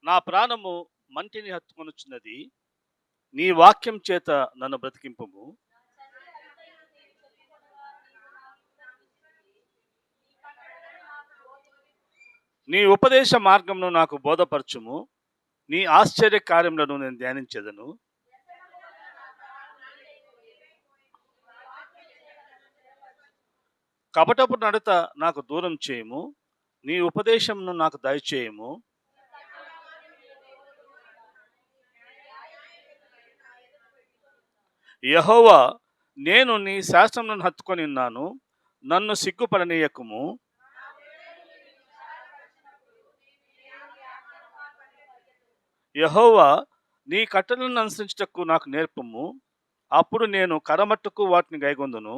నా ప్రాణము మంటిని హత్తుకొనుచున్నది. నీ వాక్యం చేత నన్ను బ్రతికింపుము. నీ ఉపదేశ మార్గమును నాకు బోధపరచుము. నీ ఆశ్చర్య కార్యములను నేను ధ్యానించెదను. కపటపు నడత నాకు దూరం చేయము. నీ ఉపదేశమును నాకు దయచేయము. యెహోవా, నేను నీ శాసనములను హత్తుకొని ఉన్నాను. నన్ను సిగ్గుపడనీయకుము. యెహోవా, నీ కట్టడలను అనుసరించుటకు నాకు నేర్పుము. అప్పుడు నేను కరమట్టుకు వాటిని గైకొందును.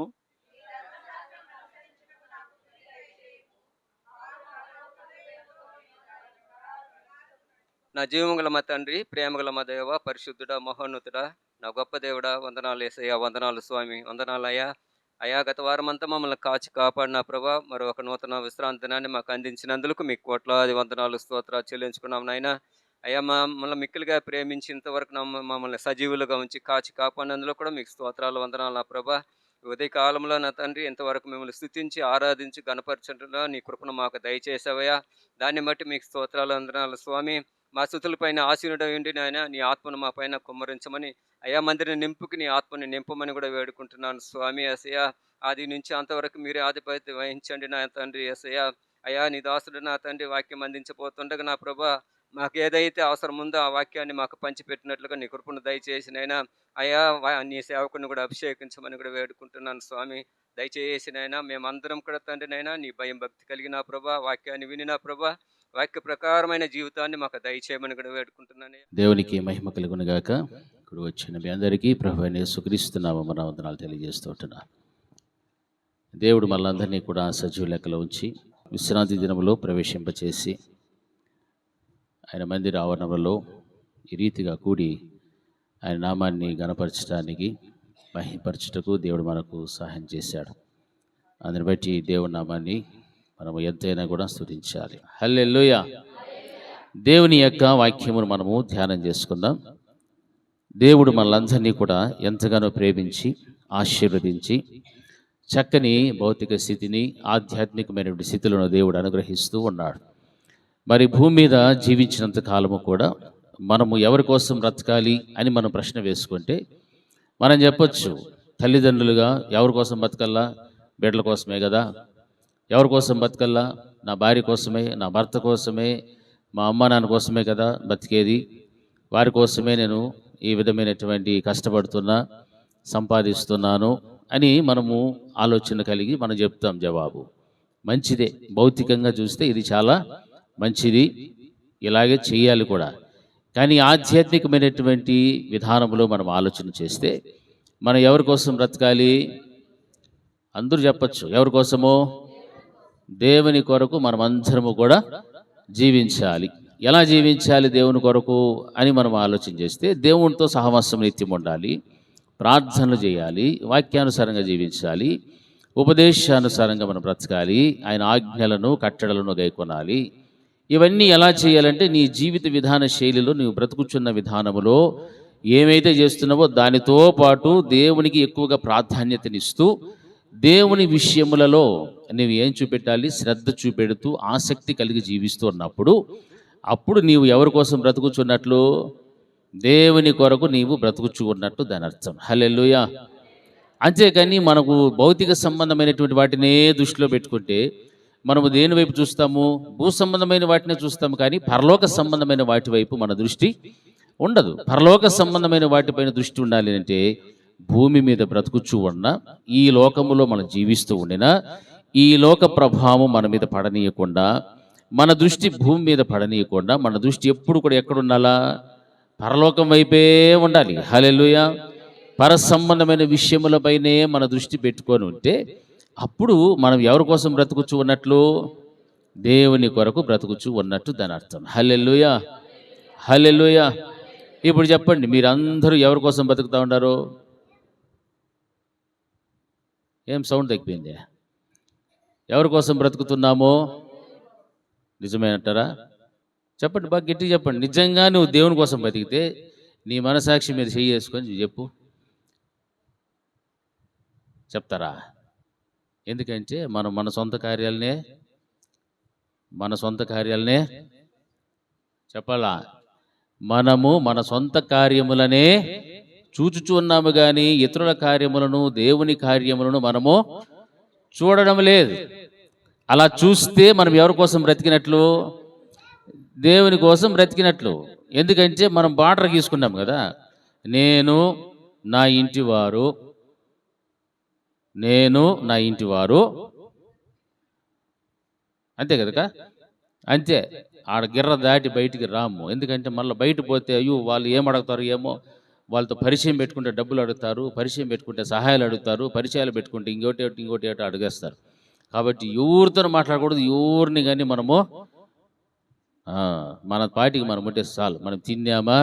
నా జీవముగల మా తండ్రి, ప్రేమగల మా దేవ, పరిశుద్ధుడా, మహోన్నతుడా, నా గొప్ప దేవుడా, వందనాలు యేసయ్యా, వందనాలు స్వామి, వందనాలు అయ్యా. అయా, గత వారమంతా మమ్మల్ని కాచి కాపాడిన ప్రభా, మరొక నూతన విశ్రాంతి దినాన్ని మాకు అందించినందుకు మీకు కోట్లాది వందనాలు, స్తోత్రాలు చెల్లించుకున్నాం నాయన. అయ్యా, మమ్మల్ని మిక్కిలిగా ప్రేమించి ఇంతవరకు మమ్మల్ని సజీవులుగా ఉంచి కాచి కాపాడినందులో కూడా మీకు స్తోత్రాలు, వందనాలు నా ప్రభా. ఉదయ కాలంలో నా తండ్రి ఇంతవరకు మిమ్మల్ని స్తుతించి ఆరాధించి గణపరచడంలో నీ కృపను మాకు దయచేసావయ్యా. దాన్ని బట్టి మీకు స్తోత్రాలు, వందనాలు స్వామి. మా స్తుతులపైన ఆసీనుడై ఉండి నాయన నీ ఆత్మను మా పైన కుమ్మరించమని, అయా మందిని నింపుకి నీ ఆత్మని నింపమని కూడా వేడుకుంటున్నాను స్వామి. యేసయ్యా, ఆది నుంచి అంతవరకు మీరే ఆధిపత్యం వహించండి నా తండ్రి. యేసయ్యా, అయా నీ దాసుడు నా తండ్రి వాక్యం అందించబోతుండగా నా ప్రభా, మాకు ఏదైతే అవసరం ఉందో ఆ వాక్యాన్ని మాకు పంచిపెట్టినట్లుగా నీ కృపను దయచేసి నైనా అయా నీ సేవకుని కూడా అభిషేకించమని కూడా వేడుకుంటున్నాను స్వామి. దయచేసి నైనా మేమందరం కూడా తండ్రి నైనా నీ భయం భక్తి కలిగిన ప్రభా, వాక్యాన్ని వినిన ప్రభా, వాక్య ప్రకారమైన జీవితాన్ని మాకు దయచేయమని కూడా వేడుకుంటున్నాను. దేవునికి మహిమ కలుగును గాక. ఇప్పుడు వచ్చిన మీ అందరికీ ప్రభువైన యేసుక్రీస్తు నామమున వందనాలు తెలియజేస్తూ ఉంటున్నాను. దేవుడు మళ్ళందరినీ కూడా సజీవ లెక్కలో ఉంచి విశ్రాంతి దినములో ప్రవేశింపచేసి ఆయన మందిర ఆవరణలో ఈ రీతిగా కూడి ఆయన నామాన్ని గణపరచడానికి మహిమపరచుటకు దేవుడు మనకు సహాయం చేశాడు. అందుని బట్టి దేవుడి నామాన్ని మనము ఎంతైనా కూడా స్తుతించాలి. హల్లెలూయా. దేవుని యొక్క వాక్యమును మనము ధ్యానం చేసుకుందాం. దేవుడు మనలందరినీ కూడా ఎంతగానో ప్రేమించి ఆశీర్వదించి చక్కని భౌతిక స్థితిని, ఆధ్యాత్మికమైనటువంటి స్థితులను దేవుడు అనుగ్రహిస్తూ ఉన్నాడు. మరి భూమి మీద జీవించినంత కాలము కూడా మనము ఎవరి కోసం బ్రతకాలి అని మనం ప్రశ్న వేసుకుంటే మనం చెప్పొచ్చు, తల్లిదండ్రులుగా ఎవరి కోసం బతకల్లా? బిడ్డల కోసమే కదా. ఎవరి కోసం బతకల్లా? నా భార్య కోసమే, నా భర్త కోసమే, మా అమ్మ నాన్న కోసమే కదా బతికేది. వారి కోసమే నేను ఈ విధమైనటువంటి కష్టపడుతున్నా, సంపాదిస్తున్నాను అని మనము ఆలోచన కలిగి మనం చెప్తాం. జవాబు మంచిదే. భౌతికంగా చూస్తే ఇది చాలా మంచిది, ఇలాగే చేయాలి కూడా. కానీ ఆధ్యాత్మికమైనటువంటి విధానంలో మనం ఆలోచన చేస్తే మనం ఎవరి కోసం బ్రతకాలి? అందరూ చెప్పచ్చు. ఎవరి కోసమో? దేవుని కొరకు మనం అందరము కూడా జీవించాలి. ఎలా జీవించాలి దేవుని కొరకు అని మనం ఆలోచన చేస్తే దేవునితో సహవాసం నిత్యం ఉండాలి, ప్రార్థనలు చేయాలి, వాక్యానుసారంగా జీవించాలి, ఉపదేశానుసారంగా మనం బ్రతకాలి, ఆయన ఆజ్ఞలను కట్టడలను గైకొనాలి. ఇవన్నీ ఎలా చేయాలంటే నీ జీవిత విధాన శైలిలో నువ్వు బ్రతుకుచున్న విధానములో ఏమైతే చేస్తున్నావో దానితో పాటు దేవునికి ఎక్కువగా ప్రాధాన్యతనిస్తూ దేవుని విషయములలో నీవు ఏం చూపెట్టాలి? శ్రద్ధ చూపెడుతూ ఆసక్తి కలిగి జీవిస్తూ ఉన్నప్పుడు అప్పుడు నీవు ఎవరి కోసం బ్రతుకుచున్నట్లు? దేవుని కొరకు నీవు బ్రతుకుచు ఉన్నట్టు దాని అర్థం. హల్లెలూయా. అంతేకాని మనకు భౌతిక సంబంధమైనటువంటి వాటినే దృష్టిలో పెట్టుకుంటే మనము దేని వైపు చూస్తాము? భూ సంబంధమైన వాటినే చూస్తాము, కానీ పరలోక సంబంధమైన వాటి వైపు మన దృష్టి ఉండదు. పరలోక సంబంధమైన వాటిపైన దృష్టి ఉండాలి అంటే భూమి మీద బ్రతుకుచూ ఉన్న, ఈ లోకములో మనం జీవిస్తూ ఉండినా ఈ లోక ప్రభావం మన మీద పడనీయకుండా, మన దృష్టి భూమి మీద పడనీయకుండా మన దృష్టి ఎప్పుడు కూడా ఎక్కడుండాలా? పరలోకం వైపే ఉండాలి. హల్లెలూయా. పర సంబంధమైన విషయములపైనే మన దృష్టి పెట్టుకొని ఉంటే అప్పుడు మనం ఎవరి కోసం బ్రతుకుచూ ఉన్నట్లు? దేవుని కొరకు బ్రతుకుచూ ఉన్నట్టు దాని అర్థం. హల్లెలూయా, హల్లెలూయా. ఇప్పుడు చెప్పండి, మీరందరూ ఎవరి కోసం బ్రతుకుతూ ఉన్నారు? ఏం సౌండ్ తగ్గిపోయింది? ఎవరి కోసం బ్రతుకుతున్నామో నిజమేనంటారా? చెప్పండి, బాగా గట్టిగా చెప్పండి. నిజంగా నువ్వు దేవుని కోసం బతికితే నీ మనసాక్షి మీద చెయ్యి వేసుకొని చెప్పు. చెప్తారా? ఎందుకంటే మనం మన సొంత కార్యాలనే చెప్పాలా? మనము మన సొంత కార్యములనే చూచుచూ ఉన్నాము కానీ ఇతరుల కార్యములను, దేవుని కార్యములను మనము చూడడం లేదు. అలా చూస్తే మనం ఎవరి కోసం బ్రతికినట్లు? దేవుని కోసం బ్రతికినట్లు. ఎందుకంటే మనం బార్డర్ గీసుకున్నాం కదా, నేను నా ఇంటివారు అంతే కదా. అంతే, ఆడ గిర్ర దాటి బయటికి రాము. ఎందుకంటే మళ్ళీ బయట పోతే అయ్యో వాళ్ళు ఏం అడుగుతారు ఏమో, వాళ్ళతో పరిచయం పెట్టుకుంటే డబ్బులు అడుగుతారు, పరిచయం పెట్టుకుంటే సహాయాలు అడుగుతారు, పరిచయాలు పెట్టుకుంటే ఇంకోటి అడిగేస్తారు. కాబట్టి ఎవరితో మాట్లాడకూడదు, ఎవరిని కానీ మనము మన పాటికి మనం ఉంటే చాలు. మనం తిన్నామా,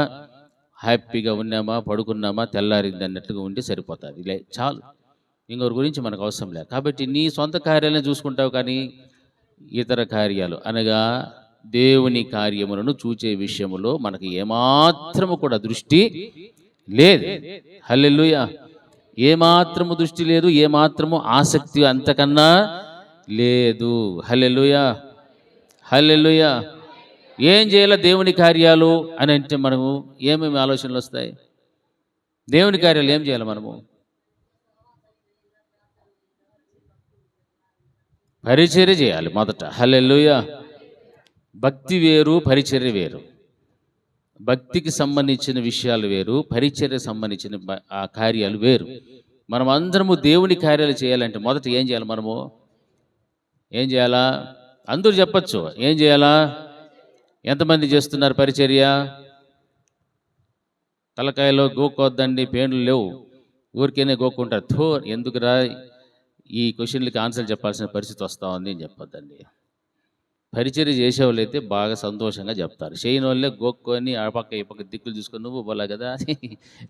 హ్యాపీగా ఉన్నామా, పడుకున్నామా, తెల్లారింది అన్నట్టుగా ఉంటే సరిపోతుంది. ఇలా చాలు, ఇంకొకరి గురించి మనకు అవసరం లేదు. కాబట్టి నీ సొంత కార్యాలను చూసుకుంటావు కానీ ఇతర కార్యాలు అనగా దేవుని కార్యములను చూచే విషయములో మనకు ఏమాత్రము కూడా దృష్టి లేదు. హల్లెలూయా. ఏమాత్రము దృష్టి లేదు, ఏమాత్రము ఆసక్తి అంతకన్నా లేదు. హల్లెలూయా, హల్లెలూయా. ఏం చేయాలి దేవుని కార్యాలు అని అంటే మనము ఏమేమి ఆలోచనలు వస్తాయి? దేవుని కార్యాలు ఏం చేయాలి? మనము పరిచర్య చేయాలి మొదట. హల్లెలూయా. భక్తి వేరు, పరిచర్య వేరు. భక్తికి సంబంధించిన విషయాలు వేరు, పరిచర్య సంబంధించిన ఆ కార్యాలు వేరు. మనం అందరము దేవుని కార్యాలు చేయాలంటే మొదట ఏం చేయాలి? మనము ఏం చేయాలా? అందరూ చెప్పచ్చు. ఏం చేయాలా? ఎంతమంది చేస్తున్నారు పరిచర్య? తలకాయలో గోక్కొద్దండి, పేన్లు లేవు, ఊరికేనే గోక్కుంటారు. థో ఎందుకురా ఈ క్వశ్చన్లకి ఆన్సర్ చెప్పాల్సిన పరిస్థితి వస్తూ ఉంది అని చెప్పొద్దండి. పరిచర్య చేసేవాళ్ళు అయితే బాగా సంతోషంగా చెప్తారు. చేయని వాళ్ళే గోక్కొని ఆ పక్క ఈ పక్క దిక్కులు చూసుకొని నువ్వు పోలా కదా,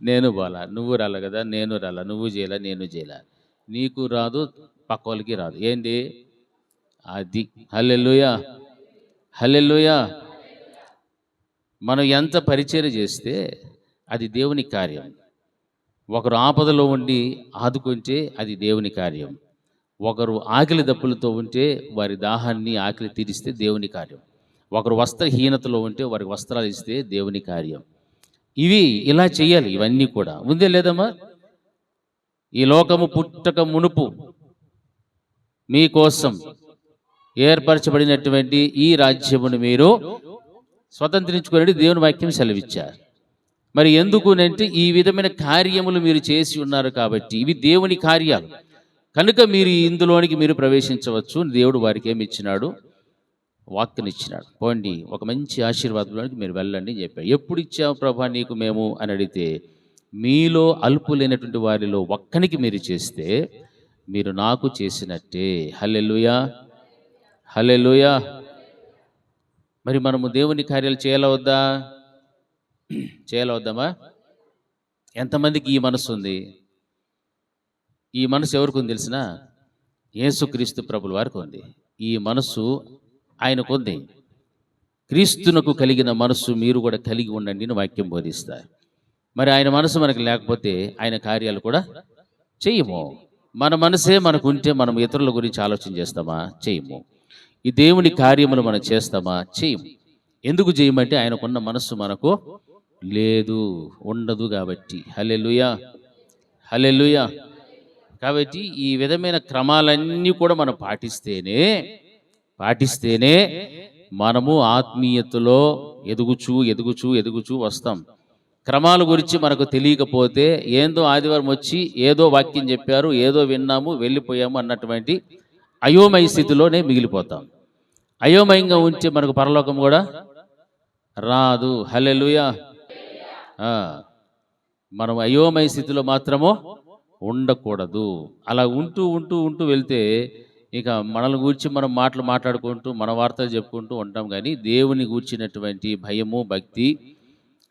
నేను పోలా, నువ్వు రాలా కదా, నేను రాలా, నువ్వు చేయలే, నేను చేయలే, నీకు రాదు, పక్క వాళ్ళకి రాదు. ఏంటి అది? హల్లెలూయా, హల్లెలూయా. మనం ఎంత పరిచర్య చేస్తే అది దేవుని కార్యం. ఒకరు ఆపదలో ఉండి ఆదుకుంటే అది దేవుని కార్యం. ఒకరు ఆకలి దప్పులతో ఉంటే వారి దాహాన్ని, ఆకలి తీరిస్తే దేవుని కార్యం. ఒకరు వస్త్రహీనతలో ఉంటే వారికి వస్త్రాలు ఇస్తే దేవుని కార్యం. ఇలా చేయాలి. ఇవన్నీ కూడా ఉందే లేదమ్మా? ఈ లోకము పుట్టక మునుపు మీకోసం ఏర్పరచబడినటువంటి ఈ రాజ్యమును మీరు స్వతంత్రించుకుని దేవుని వాక్యం సెలవిచ్చారు. మరి ఎందుకునంటే ఈ విధమైన కార్యములు మీరు చేసి ఉన్నారు కాబట్టి ఇవి దేవుని కార్యాలు కనుక మీరు ఇందులోనికి మీరు ప్రవేశించవచ్చు. దేవుడు వారికి ఏమి ఇచ్చినాడు? వాక్కునిచ్చినాడు. పోండి, ఒక మంచి ఆశీర్వాదంలోనికి మీరు వెళ్ళండి అని చెప్పాడు. ఎప్పుడు ఇచ్చావు ప్రభా నీకు మేము అని అడిగితే, మీలో అల్పులైనటువంటి వారిలో ఒక్కనికి మీరు చేస్తే మీరు నాకు చేసినట్టే. హల్లెలూయా, హల్లెలూయా. మరి మనము దేవుని కార్యాలు చేయాలవద్దా? చేయాలవద్దామా? ఎంతమందికి ఈ మనసు ఉంది? ఈ మనసు ఎవరికి ఉంది తెలిసిన? యేసుక్రీస్తు ప్రభుల వారికి ఉంది. ఈ మనసు ఆయనకు ఉంది. క్రీస్తునకు కలిగిన మనసు మీరు కూడా కలిగి ఉండండి అని వాక్యం బోధిస్తారు. మరి ఆయన మనసు మనకు లేకపోతే ఆయన కార్యాలు కూడా చెయ్యము. మన మనసే మనకు ఉంటే మనం ఇతరుల గురించి ఆలోచన చేస్తామా? చెయ్యము. ఈ దేవుని కార్యములు మనం చేస్తామా? చెయ్యము. ఎందుకు చేయమంటే ఆయనకున్న మనస్సు మనకు లేదు, ఉండదు కాబట్టి. హల్లెలూయా, హల్లెలూయా. కాబట్టి ఈ విధమైన క్రమాలన్నీ కూడా మనం పాటిస్తేనే మనము ఆత్మీయతలో ఎదుగుచూ వస్తాం. క్రమాల గురించి మనకు తెలియకపోతే ఏందో ఆదివారం వచ్చి ఏదో వాక్యం చెప్పారు, ఏదో విన్నాము, వెళ్ళిపోయాము అన్నటువంటి అయోమయ స్థితిలోనే మిగిలిపోతాం. అయోమయంగా ఉంటే మనకు పరలోకం కూడా రాదు. హల్లెలూయా. మనం అయోమయ స్థితిలో మాత్రము ఉండకూడదు. అలా ఉంటూ వెళ్తే ఇక మనల్ని గూర్చి మనం మాట్లాడుకుంటూ మన వార్తలు చెప్పుకుంటూ ఉంటాం. కానీ దేవుని గూర్చినటువంటి భయము, భక్తి,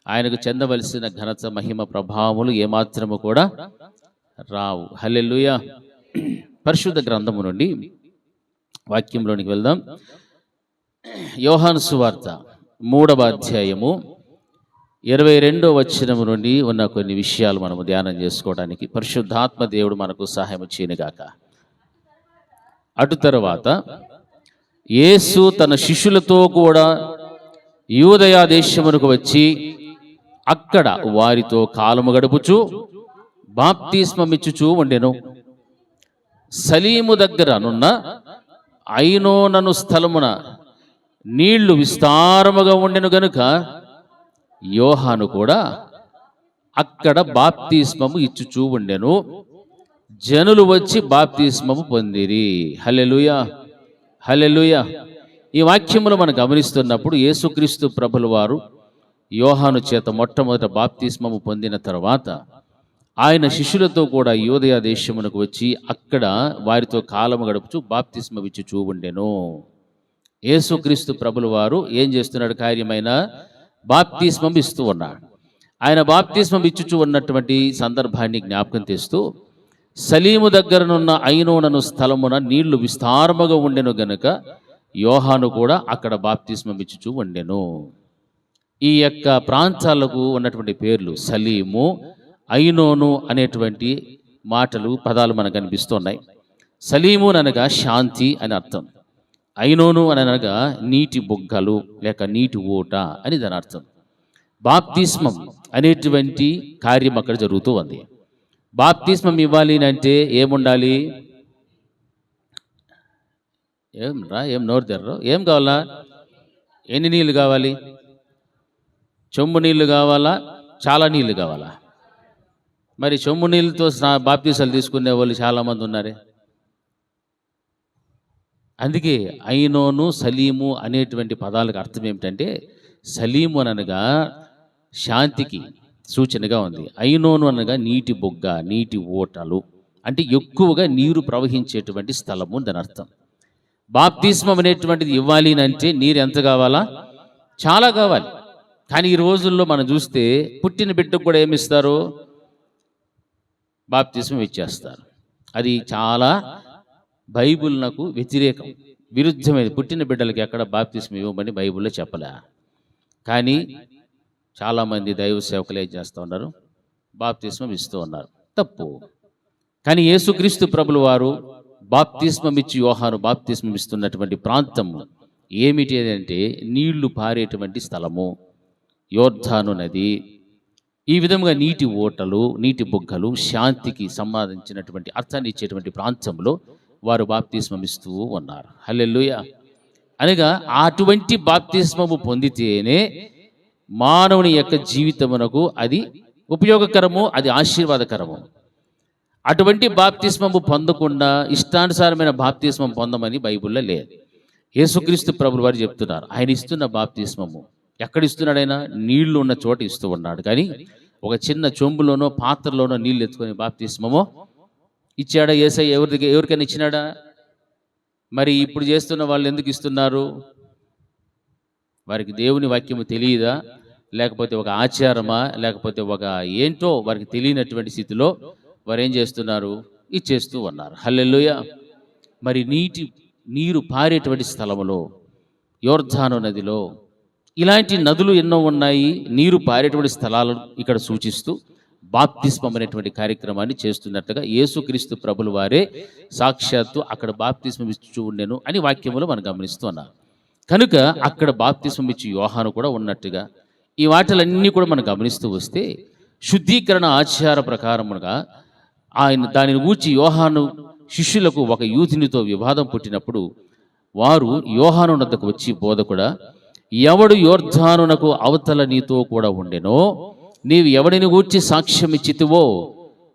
ఆయనకు చెందవలసిన ఘనత, మహిమ, ప్రభావములు ఏమాత్రము కూడా రావు. హల్లెలూయా. పరిశుద్ధ గ్రంథము నుండి వాక్యంలోనికి వెళ్దాం. యోహాను సువార్త 3వ అధ్యాయము 22వ వచనం నుండి ఉన్న కొన్ని విషయాలు మనము ధ్యానం చేసుకోవడానికి పరిశుద్ధాత్మ దేవుడు మనకు సహాయం చేయనుగాక. అటు తర్వాత యేసు తన శిష్యులతో కూడా యూదయ దేశమునకు వచ్చి అక్కడ వారితో కాలము గడుపుచు బాప్తిస్మమిచ్చుచూ ఉండెను. సలీము దగ్గరనున్న ఐనోనను స్థలమున నీళ్లు విస్తారముగా ఉండెను గనుక యోహాను కూడా అక్కడ బాప్తిస్మము ఇచ్చుచూ ఉండెను. జనులు వచ్చి బాప్తిస్మము పొందిరి. హల్లెలూయా, హల్లెలూయా. ఈ వాక్యములు మనం గమనిస్తున్నప్పుడు యేసుక్రీస్తు ప్రభుల వారు యోహాను చేత మొట్టమొదట బాప్తిస్మము పొందిన తర్వాత ఆయన శిష్యులతో కూడా యూదయ దేశమునకు వచ్చి అక్కడ వారితో కాలము గడుపుచు బాప్తిస్మం ఇచ్చుచూ ఉండెను. యేసుక్రీస్తు ప్రభుల వారు ఏం చేస్తున్నాడు? కార్యమైన బాప్తిస్మం ఇస్తూ ఉన్నాడు. ఆయన బాప్తిస్మం ఇచ్చుచూ ఉన్నటువంటి సందర్భాన్ని జ్ఞాపకం తెస్తూ సలీము దగ్గరనున్న ఐనోనను స్థలమున నీళ్లు విస్తారముగా ఉండెను గనుక యోహాను కూడా అక్కడ బాప్తిస్మం ఇచ్చుచూ ఉండెను. ఈ యొక్క ప్రాంతాలకు ఉన్నటువంటి పేర్లు సలీము, ఐనోను అనేటువంటి మాటలు, పదాలు మనకు కనిపిస్తున్నాయి. సలీము అనగా శాంతి అని అర్థం, ఐనోను అని అనగా నీటి బుగ్గలు లేక నీటి ఊట అని దాని అర్థం. బాప్తిస్మం అనేటువంటి కార్యం అక్కడ జరుగుతూ ఉంది. బాప్తిస్మం ఇవ్వాలి అంటే ఏముండాలి? ఏం నోరు తెర్రో, ఏం కావాలా? ఎన్ని నీళ్ళు కావాలి? చెంబు నీళ్ళు కావాలా? చాలా నీళ్ళు కావాలా? మరి చెంబు నీళ్ళతో బాప్తిసాలు తీసుకునే వాళ్ళు చాలామంది ఉన్నారే. అందుకే ఐనోను, సలీము అనేటువంటి పదాలకు అర్థం ఏమిటంటే, సలీము అనగా శాంతికి సూచనగా ఉంది, ఐనోను అనగా నీటి బొగ్గ, నీటి ఓటలు, అంటే ఎక్కువగా నీరు ప్రవహించేటువంటి స్థలము దాని అర్థం. బాప్తిస్మం అనేటువంటిది ఇవ్వాలి అంటే నీరు ఎంత కావాలా? చాలా కావాలి. కానీ ఈ రోజుల్లో మనం చూస్తే పుట్టిన బిడ్డకు కూడా ఏమిస్తారు? బాప్తిస్మం ఇచ్చేస్తారు. అది చాలా బైబిల్నకు వ్యతిరేకం, విరుద్ధమైనది. పుట్టిన బిడ్డలకి ఎక్కడ బాప్తిస్మం ఇవ్వమని బైబిల్లో చెప్పలే. కానీ చాలామంది దైవ సేవకులు ఏం చేస్తూ ఉన్నారు? బాప్తిస్మం ఇస్తూ ఉన్నారు. తప్పు. కానీ యేసుక్రీస్తు ప్రభుల వారు బాప్తిస్మం ఇచ్చి యోహాను బాప్తిస్మం ఇస్తున్నటువంటి ప్రాంతము ఏమిటి అంటే నీళ్లు పారేటువంటి స్థలము, యోర్దాను నది. ఈ విధంగా నీటి ఓటలు, నీటి బుగ్గలు, శాంతికి సంబంధించినటువంటి అర్థాన్ని ఇచ్చేటువంటి ప్రాంతంలో వారు బాప్తిస్మం ఇస్తూ ఉన్నారు. హల్లెలూయా. అనగా అటువంటి బాప్తిస్మము పొందితేనే మానవుని యొక్క జీవితమునకు అది ఉపయోగకరము, అది ఆశీర్వాదకరము. అటువంటి బాప్తిస్మము పొందకుండా ఇష్టానుసారమైన బాప్తిస్మం పొందమని బైబిల్లో లేదు. యేసుక్రీస్తు ప్రభులు వారు చెప్తున్నారు, ఆయన ఇస్తున్న బాప్తిస్మము ఎక్కడ ఇస్తున్నాడు? ఆయన నీళ్లు ఉన్న చోట ఇస్తూ ఉన్నాడు. కానీ ఒక చిన్న చెంబులోనో పాత్రలోనో నీళ్ళు ఎత్తుకొని బాప్తిస్మమో ఇచ్చాడా? యేసయ్య ఎవరికైనా ఇచ్చినాడా? మరి ఇప్పుడు చేస్తున్న వాళ్ళు ఎందుకు ఇస్తున్నారు? వారికి దేవుని వాక్యము తెలియదా? లేకపోతే ఒక ఆచారమా? లేకపోతే ఒక ఏంటో వారికి తెలియనటువంటి స్థితిలో వారు ఏం చేస్తున్నారు? ఇచ్చేస్తూ ఉన్నారు. హల్లెలూయా. మరి నీరు పారేటువంటి స్థలములో, యోర్దాను నదిలో, ఇలాంటి నదులు ఎన్నో ఉన్నాయి. నీరు పారేటువంటి స్థలాలను ఇక్కడ సూచిస్తూ బాప్తిస్మం అనేటువంటి కార్యక్రమాన్ని చేస్తున్నట్టుగా యేసుక్రీస్తు ప్రభుల వారే సాక్షాత్తు అక్కడ బాప్తిస్మం ఇస్తూ ఉండెను అని వాక్యములు మనం గమనిస్తున్నాం. కనుక అక్కడ బాప్తిస్మం ఇచ్చి యోహాను కూడా ఉన్నట్టుగా ఈ వాటిలన్నీ కూడా మనం గమనిస్తూ వస్తే శుద్ధీకరణ ఆచార ప్రకారముగా ఆయన దానిని గూర్చి యోహాను శిష్యులకు ఒక యూదునితో వివాదం పుట్టినప్పుడు వారు యోహాను వద్దకు వచ్చి, బోధకుడా, ఎవడు యోర్దానునకు అవతల నీతో కూడా ఉండెనో నీవు ఎవడిని గూర్చి సాక్ష్యం ఇచ్చితివో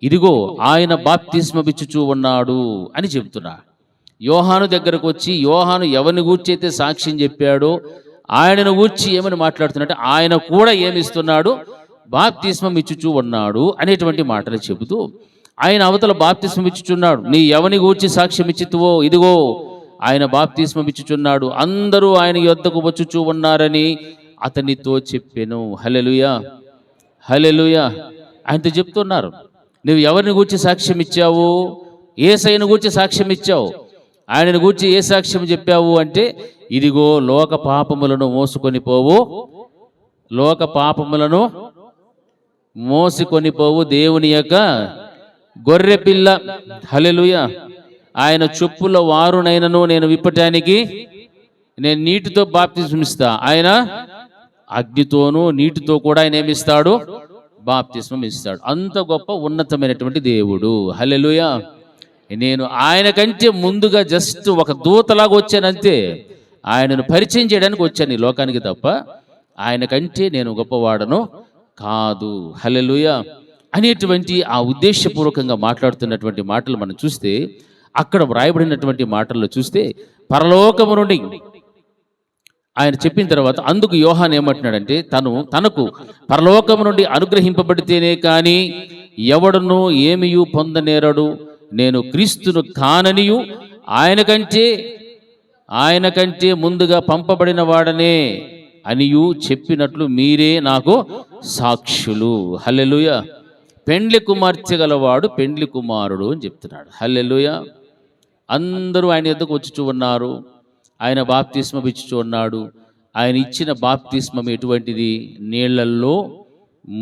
ఇదిగో ఆయన బాప్తిస్మమిచ్చుచూ ఉన్నాడు అని చెబుతున్నాడు. యోహాను దగ్గరకు వచ్చి యోహాను ఎవరిని గూర్చి అయితే సాక్ష్యం చెప్పాడో ఆయనను గూర్చి ఏమని మాట్లాడుతున్నట్టు ఆయన కూడా ఏమిస్తున్నాడు? బాప్తిస్మం ఇచ్చుచూ ఉన్నాడు అనేటువంటి మాటలు చెబుతూ ఆయన అవతల బాప్తిస్మం ఇచ్చుచున్నాడు. నీ ఎవని గూర్చి సాక్ష్యం ఇచ్చితివో ఇదిగో ఆయన బాప్తిస్మం ఇచ్చుచున్నాడు, అందరూ ఆయన యొద్దకు వచ్చుచూ ఉన్నారని అతనితో చెప్పెను. హల్లెలూయా, హల్లెలూయా. ఆయనతో చెప్తున్నారు, నువ్వు ఎవరిని గూర్చి సాక్ష్యం ఇచ్చావు? యేసయ్యను గూర్చి సాక్ష్యం ఇచ్చావు. ఆయనను గూర్చి ఏ సాక్ష్యం చెప్పావు అంటే ఇదిగో లోక పాపములను మోసుకొని పోవు, లోక పాపములను మోసుకొని పోవు దేవుని యొక్క గొర్రె పిల్ల. హల్లెలూయా. ఆయన చొప్పుల వారునైనను నేను విప్పటానికి నేను నీటితో బాప్తిస్మం ఇస్తా. ఆయన అగ్నితోనూ నీటితో కూడా ఆయన ఏమిస్తాడు? బాప్తిస్మం ఇస్తాడు. అంత గొప్ప ఉన్నతమైనటువంటి దేవుడు. హల్లెలూయా. నేను ఆయన కంటే ముందుగా జస్ట్ ఒక దూతలాగా వచ్చానంతే. ఆయనను పరిచయం చేయడానికి వచ్చాను ఈ లోకానికి తప్ప ఆయన కంటే నేను గొప్పవాడను కాదు. హల్లెలూయా అనేటువంటి ఆ ఉద్దేశపూర్వకంగా మాట్లాడుతున్నటువంటి మాటలు మనం చూస్తే, అక్కడ వ్రాయబడినటువంటి మాటల్లో చూస్తే, పరలోకము నుండి ఆయన చెప్పిన తర్వాత అందుకు యోహాన్ ఏమంటున్నాడంటే, తనకు పరలోకము నుండి అనుగ్రహింపబడితేనే కానీ ఎవడును ఏమియు పొందనేరడు, నేను క్రీస్తును కాననియు ఆయన కంటే ముందుగా పంపబడిన వాడనే అనియు చెప్పినట్లు మీరే నాకు సాక్షులు. హల్లెలూయా. పెండ్లి కుమార్తె గలవాడు పెండ్లి కుమారుడు అని చెప్తున్నాడు. హల్లెలూయా. అందరూ ఆయన ఎద్దకు వచ్చుచూ ఉన్నారు. ఆయన బాప్తిస్మం ఇచ్చుచూ ఉన్నాడు. ఆయన ఇచ్చిన బాప్తిస్మం ఎటువంటిది? నీళ్లల్లో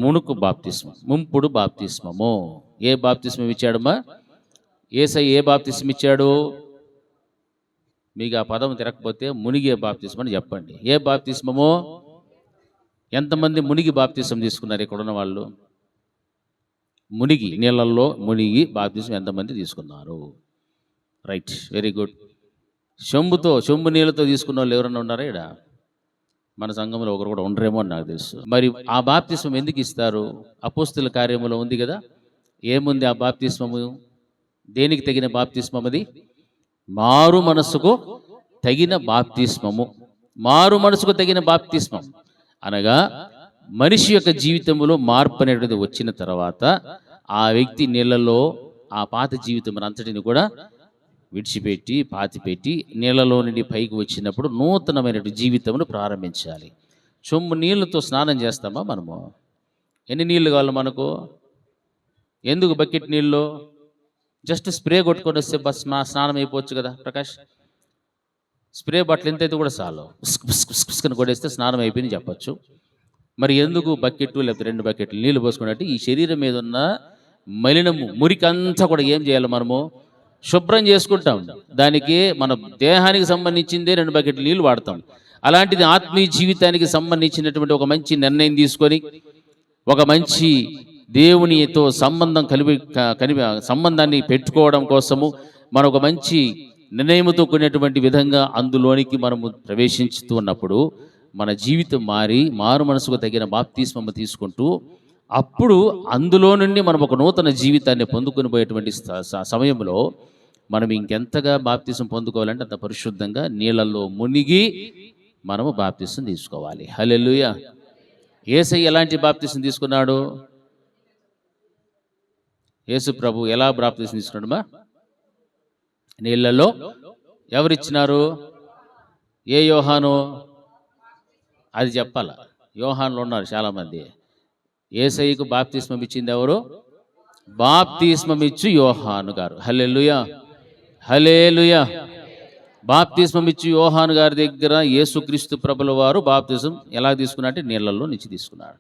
మునుకు బాప్తిస్మం, ముంపుడు బాప్తిస్మము. ఏ బాప్తిస్మం ఇచ్చాడమ్మా? యేసయ్య ఏ బాప్తిస్మం ఇచ్చాడు? మీకు ఆ పదం తిరగకపోతే మునిగే బాప్తిస్మం అని చెప్పండి. ఏ బాప్తిస్మము? ఎంతమంది మునిగి బాప్తిస్మం తీసుకున్నారు ఇక్కడ ఉన్న వాళ్ళు? మునిగి, నీళ్ళల్లో మునిగి బాప్తిస్మం ఎంతమంది తీసుకున్నారు? Right, very good. చెంబు నీళ్ళతో తీసుకున్న వాళ్ళు ఎవరన్నా ఉన్నారా ఇక్కడ? మన సంఘంలో ఒకరు కూడా ఉండరేమో అని నాకు తెలుసు. మరి ఆ బాప్తిస్మం ఎందుకు ఇస్తారు? అపోస్తుల కార్యములో ఉంది కదా. ఏముంది ఆ బాప్తిస్మము? దేనికి తగిన బాప్తిస్మం అది? మారు మనసుకు తగిన బాప్తిస్మము. మారు మనసుకు తగిన బాప్తిస్మం అనగా మనిషి యొక్క జీవితంలో మార్పు అనేది వచ్చిన తర్వాత ఆ వ్యక్తి నీళ్ళలో ఆ పాత జీవితం అంతటిని కూడా విడిచిపెట్టి పాతిపెట్టి నీళ్ళలో నుండి పైకి వచ్చినప్పుడు నూతనమైన జీవితమును ప్రారంభించాలి. చొమ్ము నీళ్ళతో స్నానం చేస్తామా మనము? ఎన్ని నీళ్ళు కావాలి మనకు? ఎందుకు బకెట్ నీళ్ళు? జస్ట్ స్ప్రే కొట్టుకొని వస్తే బస్ స్నానం అయిపోవచ్చు కదా ప్రకాష్. స్ప్రే బాటిల్ ఎంతైతే కూడా చాలు, పుస్కని కొడేస్తే స్నానం అయిపోయింది చెప్పచ్చు. మరి ఎందుకు బకెట్ లేకపోతే 2 బకెట్లు నీళ్ళు పోసుకున్నట్టు ఈ శరీరం మీద ఉన్న మలినము మురికంతా కూడా ఏం చేయాలి? మనము శుభ్రం చేసుకుంటాం. దానికి మన దేహానికి సంబంధించిందే 2 బకెట్లు నీళ్ళు వాడతాం. అలాంటిది ఆత్మీయ జీవితానికి సంబంధించినటువంటి ఒక మంచి నిర్ణయం తీసుకొని ఒక మంచి దేవునితో సంబంధాన్ని పెట్టుకోవడం కోసము మనం ఒక మంచి నిర్ణయంతో కూడినటువంటి విధంగా అందులోనికి మనము ప్రవేశించుతూ ఉన్నప్పుడు మన జీవితం మారు మనసుకు తగిన బాప్తిస్మము తీసుకుంటూ అప్పుడు అందులో నుండి మనం ఒక నూతన జీవితాన్ని పొందుకొని పోయేటువంటి సమయంలో మనం ఇంకెంతగా బాప్తిస్మం పొందుకోవాలంటే అంత పరిశుద్ధంగా నీళ్ళల్లో మునిగి మనము బాప్తిస్మం తీసుకోవాలి. హల్లెలూయా. యేసయ్య ఎలాంటి బాప్తిస్మం తీసుకున్నాడు? యేసు ప్రభు ఎలా బాప్తిస్మం తీసుకున్నాడమ్మా? నీళ్ళల్లో. ఎవరిచ్చినారు? ఏ యోహాను? అది చెప్పాల. యోహాన్లో ఉన్నారు చాలామంది. యేసయ్యకు బాప్తిస్మం ఇచ్చింది ఎవరు? బాప్తిస్మం ఇచ్చు యోహాను గారు. హల్లెలూయా, హల్లెలూయా. బాప్తిస్మం ఇచ్చు యోహాను గారి దగ్గర యేసుక్రీస్తు ప్రభుల వారు బాప్తిస్మం ఎలా తీసుకున్నారంటే నీళ్ళల్లో నుంచి తీసుకున్నాడు.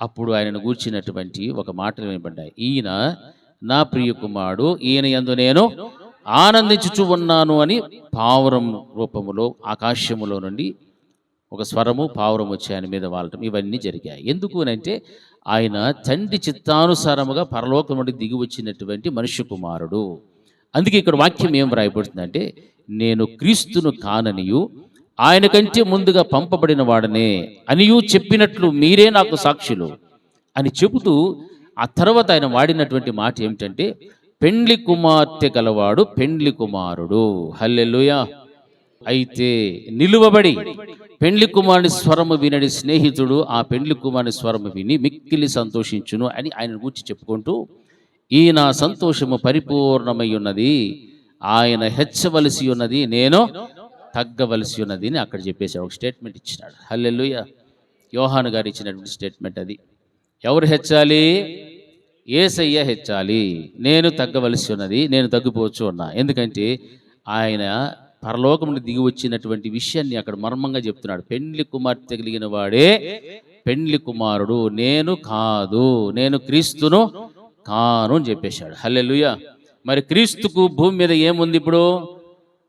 అప్పుడు ఆయనను గూర్చినటువంటి ఒక మాటలు వినబడ్డాయి. ఈయన నా ప్రియ కుమారుడు, ఈయన యందు నేను ఆనందించుచు ఉన్నాను అని పావురం రూపములో ఆకాశములో నుండి ఒక స్వరము పావురం వచ్చి ఆయన మీద వాలటం ఇవన్నీ జరిగాయి. ఎందుకు అంటే ఆయన తండ్రి చిత్తానుసారముగా పరలోకం నుండి దిగి వచ్చినటువంటి మనుష్య కుమారుడు. అందుకే ఇక్కడ వాక్యం ఏం రాయబడుతుందంటే, నేను క్రీస్తును కాననియు ఆయన కంటే ముందుగా పంపబడిన వాడనే అనియు చెప్పినట్లు మీరే నాకు సాక్షులు అని చెబుతూ ఆ తర్వాత ఆయన వాడినటువంటి మాట ఏమిటంటే, పెండ్లి కుమార్తె గలవాడు పెండ్లి కుమారుడు. హల్లెలూయా. అయితే నిలువబడి పెండ్లి కుమారుని స్వరము వినడి స్నేహితుడు ఆ పెండ్లి కుమారుని స్వరము విని మిక్కిలి సంతోషించును అని ఆయన గురించి చెప్పుకుంటూ, ఈ నా సంతోషము పరిపూర్ణమై ఉన్నది, ఆయన హెచ్చవలసి ఉన్నది, నేను తగ్గవలసి ఉన్నది అని అక్కడ చెప్పేసాడు. ఒక స్టేట్మెంట్ ఇచ్చినాడు. హల్లెలూయా. యోహాను గారు ఇచ్చినటువంటి స్టేట్మెంట్ అది. ఎవరు హెచ్చాలి? యేసయ్య హెచ్చాలి, నేను తగ్గవలసి ఉన్నది, నేను తగ్గిపోవచ్చు ఉన్నా. ఎందుకంటే ఆయన పరలోకం నుండి దిగి వచ్చినటువంటి విషయాన్ని అక్కడ మర్మంగా చెప్తున్నాడు. పెండ్లి కుమార్తె కలిగిన వాడే పెండ్లి కుమారుడు, నేను కాదు, నేను క్రీస్తును కాను అని చెప్పేశాడు. హల్లెలూయా. మరి క్రీస్తుకు భూమి మీద ఏముంది? ఇప్పుడు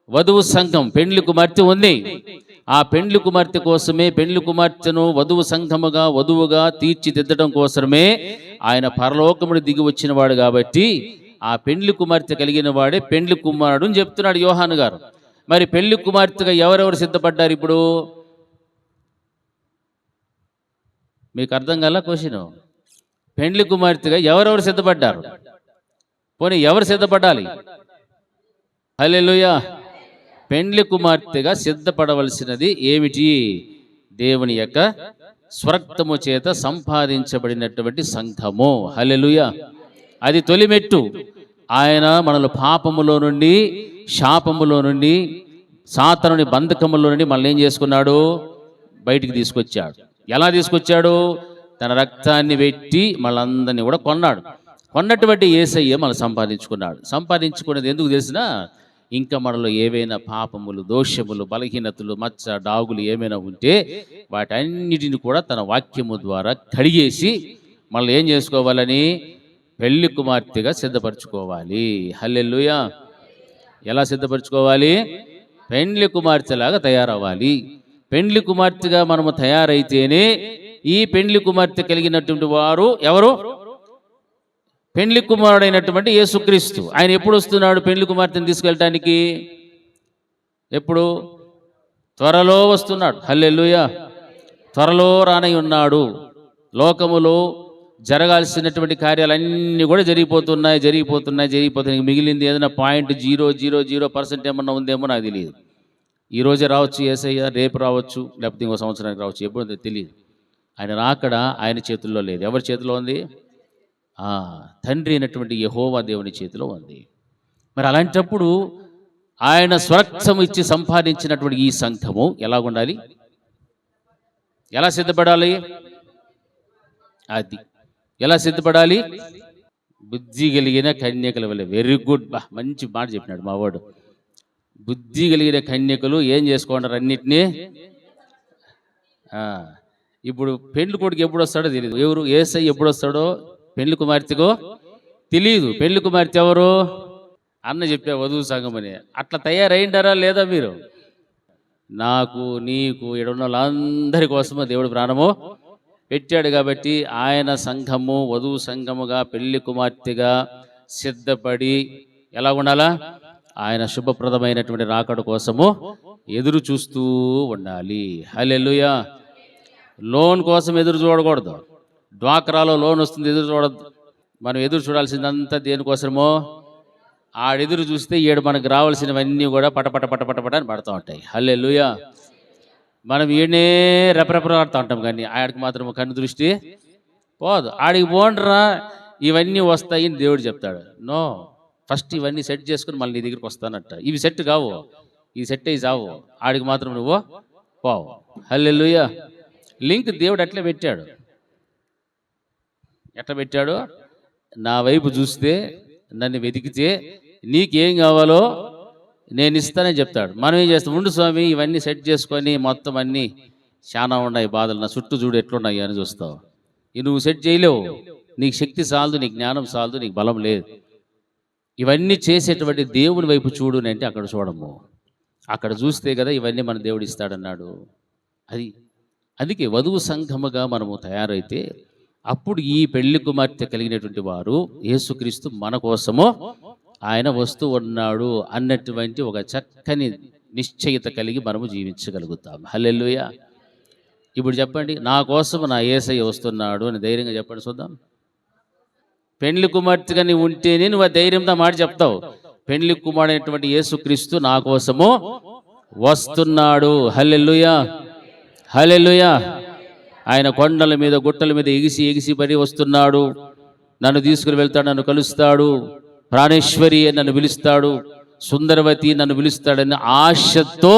వధువు సంఘం, పెండ్లి కుమార్తె ఉంది. ఆ పెండ్లి కుమార్తె కోసమే, పెండ్లి కుమార్తెను వధువు సంఘముగా వధువుగా తీర్చిదిద్దడం కోసమే ఆయన పరలోకముడు దిగి వచ్చిన వాడు. కాబట్టి ఆ పెండ్లి కుమార్తె కలిగిన వాడే పెండ్లి కుమారుడు అని చెప్తున్నాడు యోహాను గారు. మరి పెళ్లి కుమార్తెగా ఎవరెవరు సిద్ధపడ్డారు? ఇప్పుడు మీకు అర్థం కాల క్వశ్చన్. పెండ్లి కుమార్తెగా ఎవరెవరు సిద్ధపడ్డారు? పోనీ ఎవరు సిద్ధపడాలి? హల్లెలూయా. పెండ్లి కుమార్తెగా సిద్ధపడవలసినది ఏమిటి? దేవుని యొక్క స్వరక్తము చేత సంపాదించబడినటువంటి సంఘము. హల్లెలూయా. అది తొలిమెట్టు. ఆయన మనల్ని పాపములో నుండి, శాపములో నుండి, సాతానుని బంధకములో నుండి మనల్ని ఏం చేసుకున్నాడు? బయటికి తీసుకొచ్చాడు. ఎలా తీసుకొచ్చాడు? తన రక్తాన్ని పెట్టి మనందరినీ కూడా కొన్నాడు. కొన్నటువంటి యేసయ్య మనం సంపాదించుకున్నాడు. సంపాదించుకున్నది ఎందుకు తెలిసినా, ఇంకా మనలో ఏవైనా పాపములు, దోషములు, బలహీనతలు, మచ్చ, డాగులు ఏమైనా ఉంటే వాటన్నిటిని కూడా తన వాక్యము ద్వారా కడిగేసి మనల్ని ఏం చేసుకోవాలని? పెళ్లి కుమార్తెగా సిద్ధపరచుకోవాలి. హల్లెలూయా. ఎలా సిద్ధపరచుకోవాలి? పెండ్లి కుమార్తెలాగా తయారవ్వాలి. పెండ్లి కుమార్తెగా మనము తయారైతేనే ఈ పెండ్లి కుమార్తె కలిగినటువంటి వారు ఎవరు? పెండ్లి కుమారుడైనటువంటి యేసుక్రీస్తు. ఆయన ఎప్పుడు వస్తున్నాడు పెండ్లి కుమార్తెను తీసుకెళ్ళటానికి? ఎప్పుడు? త్వరలో వస్తున్నాడు. హల్లెలూయా. త్వరలో రానై ఉన్నాడు. లోకములో జరగాల్సినటువంటి కార్యాలన్నీ కూడా జరిగిపోతున్నాయి. మిగిలింది ఏదైనా 0.000% ఏమన్నా ఉందేమో నాకు తెలియదు. ఈరోజే రావచ్చు యేసయ్య, రేపు రావచ్చు, లేకపోతే ఇంకో సంవత్సరానికి రావచ్చు, ఎప్పుడు తెలియదు. ఆయన రాకడ ఆయన చేతుల్లో లేదు. ఎవరి చేతిలో ఉంది? తండ్రి అయినటువంటి యెహోవా దేవుని చేతిలో ఉంది. మరి అలాంటప్పుడు ఆయన స్వరక్తం ఇచ్చి సంపాదించినటువంటి ఈ సంఘము ఎలాగుండాలి? ఎలా సిద్ధపడాలి? అది ఎలా సిద్ధపడాలి? బుద్ధి కలిగిన కన్యకల వల్ల. Very good. మంచి మాట చెప్పినాడు మా వాడు. బుద్ధి కలిగిన కన్యకలు ఏం చేసుకుంటారు? అన్నిటినీ. ఇప్పుడు పెండ్లి కొడుకు ఎప్పుడు వస్తాడో తెలియదు. ఎవరు? యేసయ్య ఎప్పుడు వస్తాడో పెండ్లి కుమార్తెకు తెలియదు. పెండ్లి కుమార్తె ఎవరు? అన్న చెప్పే వధువు సంఘం అని. అట్లా తయారైండారా లేదా మీరు? నాకు, నీకు, ఈడున్న వాళ్ళందరి కోసము దేవుడు ప్రాణము పెట్టాడు. కాబట్టి ఆయన సంఘము వధువు సంఘముగా పెళ్లి కుమార్తెగా సిద్ధపడి ఎలా ఉండాలా? ఆయన శుభప్రదమైనటువంటి రాకడ కోసము ఎదురు చూస్తూ ఉండాలి. హల్లెలూయా. లోన్ కోసం ఎదురు చూడకూడదు. డ్వాక్రాలో లోన్ వస్తుంది, ఎదురు చూడద్దు. మనం ఎదురు చూడాల్సిందంతా దేనికోసమో? ఆడెదురు చూస్తే ఈడు మనకు రావాల్సినవన్నీ కూడా పటపట అని పడుతూ ఉంటాయి. హల్లెలూయా. మనం ఈయనే రెపరెపలాడుతూ ఉంటాం, కానీ ఆడికి మాత్రం కన్ను దృష్టి పోదు. ఆడికి పోండ్రా, ఇవన్నీ వస్తాయని దేవుడు చెప్తాడు. నో, ఫస్ట్ ఇవన్నీ సెట్ చేసుకుని మళ్ళీ నీ దగ్గరికి వస్తానంట. ఇవి సెట్ కావు, ఇవి సెట్ అయ్యి చావు. ఆడికి మాత్రం నువ్వు పోవు. హల్లెలూయా. లింక్ దేవుడు అట్లే పెట్టాడు. ఎట్లా పెట్టాడు? నా వైపు చూస్తే, నన్ను వెతికితే నీకేం కావాలో నేను ఇస్తానని చెప్తాడు. మనం ఏం చేస్తాం? ఉండు స్వామి, ఇవన్నీ సెట్ చేసుకొని మొత్తం అన్నీ చాలా ఉన్నాయి బాధలు, నా చుట్టూ చూడు ఎట్లున్నాయి అని చూస్తావు. ఇవి నువ్వు సెట్ చేయలేవు. నీకు శక్తి చాలదు, నీకు జ్ఞానం చాలదు, నీకు బలం లేదు. ఇవన్నీ చేసేటువంటి దేవుని వైపు చూడు అంటే అక్కడ చూడము. అక్కడ చూస్తే కదా ఇవన్నీ మన దేవుడు ఇస్తాడన్నాడు. అందుకే వధువు సంఘముగా మనము తయారైతే అప్పుడు ఈ పెళ్లి కుమార్తె కలిగినటువంటి వారు యేసుక్రీస్తు మన కోసము ఆయన వస్తూ ఉన్నాడు అన్నటువంటి ఒక చక్కని నిశ్చయిత కలిగి మనము జీవించగలుగుతాం. హల్లెలూయా. ఇప్పుడు చెప్పండి, నా కోసం నా యేసయ్య వస్తున్నాడు అని ధైర్యంగా చెప్పండి చూద్దాం. పెండ్లి కుమార్తెగా నీవు ఉంటేనే నువ్వు ఆ ధైర్యంతో మాట చెప్తావు. పెండ్లి కుమారుడైనటువంటి యేసుక్రీస్తు నా కోసము వస్తున్నాడు. హల్లెలూయా. హల్లెలూయా. ఆయన కొండల మీద, గుట్టల మీద ఎగిసి పడి వస్తున్నాడు. నన్ను తీసుకుని వెళ్తాడు, నన్ను కలుస్తాడు. ప్రాణేశ్వరి అని నన్ను పిలుస్తాడు, సుందరవతి నన్ను పిలుస్తాడని ఆశతో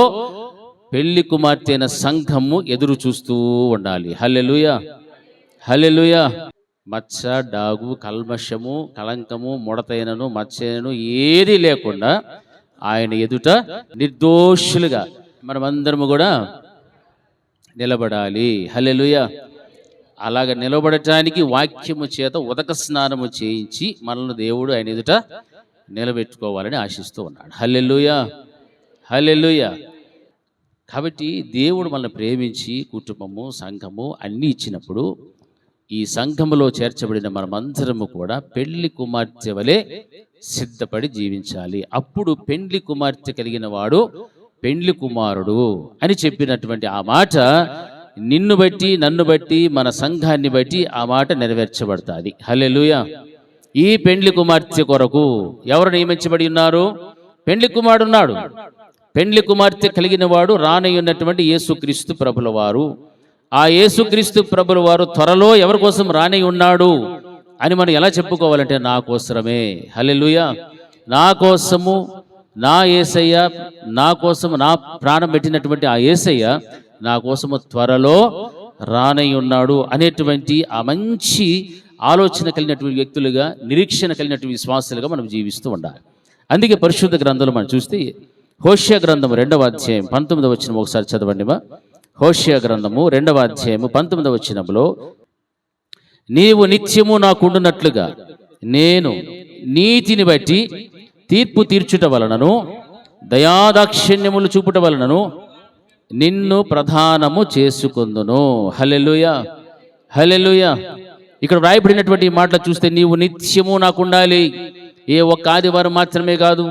పెళ్లి కుమార్తె అయిన సంఘము ఎదురు చూస్తూ ఉండాలి. హల్లెలూయా. హల్లెలూయా. మచ్చ, డాగు, కల్మషము, కళంకము, ముడతైనను, మచ్చైనను ఏది లేకుండా ఆయన ఎదుట నిర్దోషులుగా మనమందరము కూడా నిలబడాలి. హల్లెలూయా. అలాగ నిలబడటానికి వాక్యము చేత ఉదక స్నానము చేయించి మనల్ని దేవుడు ఆయన ఎదుట నిలబెట్టుకోవాలని ఆశిస్తూ ఉన్నాడు. హల్లెలూయా, హల్లెలూయా. కాబట్టి దేవుడు మనల్ని ప్రేమించి కుటుంబము, సంఘము అన్నీ ఇచ్చినప్పుడు ఈ సంఘములో చేర్చబడిన మనమందరము కూడా పెళ్లి కుమార్తె వలె సిద్ధపడి జీవించాలి. అప్పుడు పెండ్లి కుమార్తె కలిగిన వాడు పెండ్లి కుమారుడు అని చెప్పినటువంటి ఆ మాట నిన్ను బట్టి, నన్ను బట్టి, మన సంఘాన్ని బట్టి ఆ మాట నెరవేర్చబడుతుంది. హల్లెలూయా. ఈ పెండ్లి కుమార్తె కొరకు ఎవరు నియమించబడి ఉన్నారు? పెండ్లి కుమారుడు ఉన్నాడు. పెండ్లి కుమార్తె కలిగిన వాడు రానయ్యున్నటువంటి యేసుక్రీస్తు ప్రభుల వారు. ఆ యేసుక్రీస్తు ప్రభుల వారు త్వరలో ఎవరి కోసం రానై ఉన్నాడు అని మనం ఎలా చెప్పుకోవాలంటే నా కోసమే. హల్లెలూయా. నా కోసము నా యేసయ్య, నా కోసము నా ప్రాణం పెట్టినటువంటి ఆ యేసయ్య నా కోసము త్వరలో రానై ఉన్నాడు అనేటువంటి ఆ మంచి ఆలోచన కలిగినటువంటి వ్యక్తులుగా, నిరీక్షణ కలిగినటువంటి విశ్వాసాలుగా మనం జీవిస్తూ ఉండాలి. అందుకే పరిశుద్ధ గ్రంథంలో మనం చూస్తే హోషేయ గ్రంథము 2వ అధ్యాయం 19వ వచనం ఒకసారి చదవండి. హోషేయ గ్రంథము 2వ అధ్యాయము 19వ వచనంలో, నీవు నిత్యము నాకుండునట్లుగా నేను నీతిని బట్టి తీర్పు తీర్చుట వలనను దయాదాక్షిణ్యములు చూపుట వలనను నిన్ను ప్రధానము చేసుకుందును. హల్లెలూయా, హల్లెలూయా. ఇక్కడ వ్రాయబడినటువంటి మాటలు చూస్తే నీవు నిత్యము నాకు ఉండాలి. ఏ ఒక్క ఆదివారం మాత్రమే కాదు,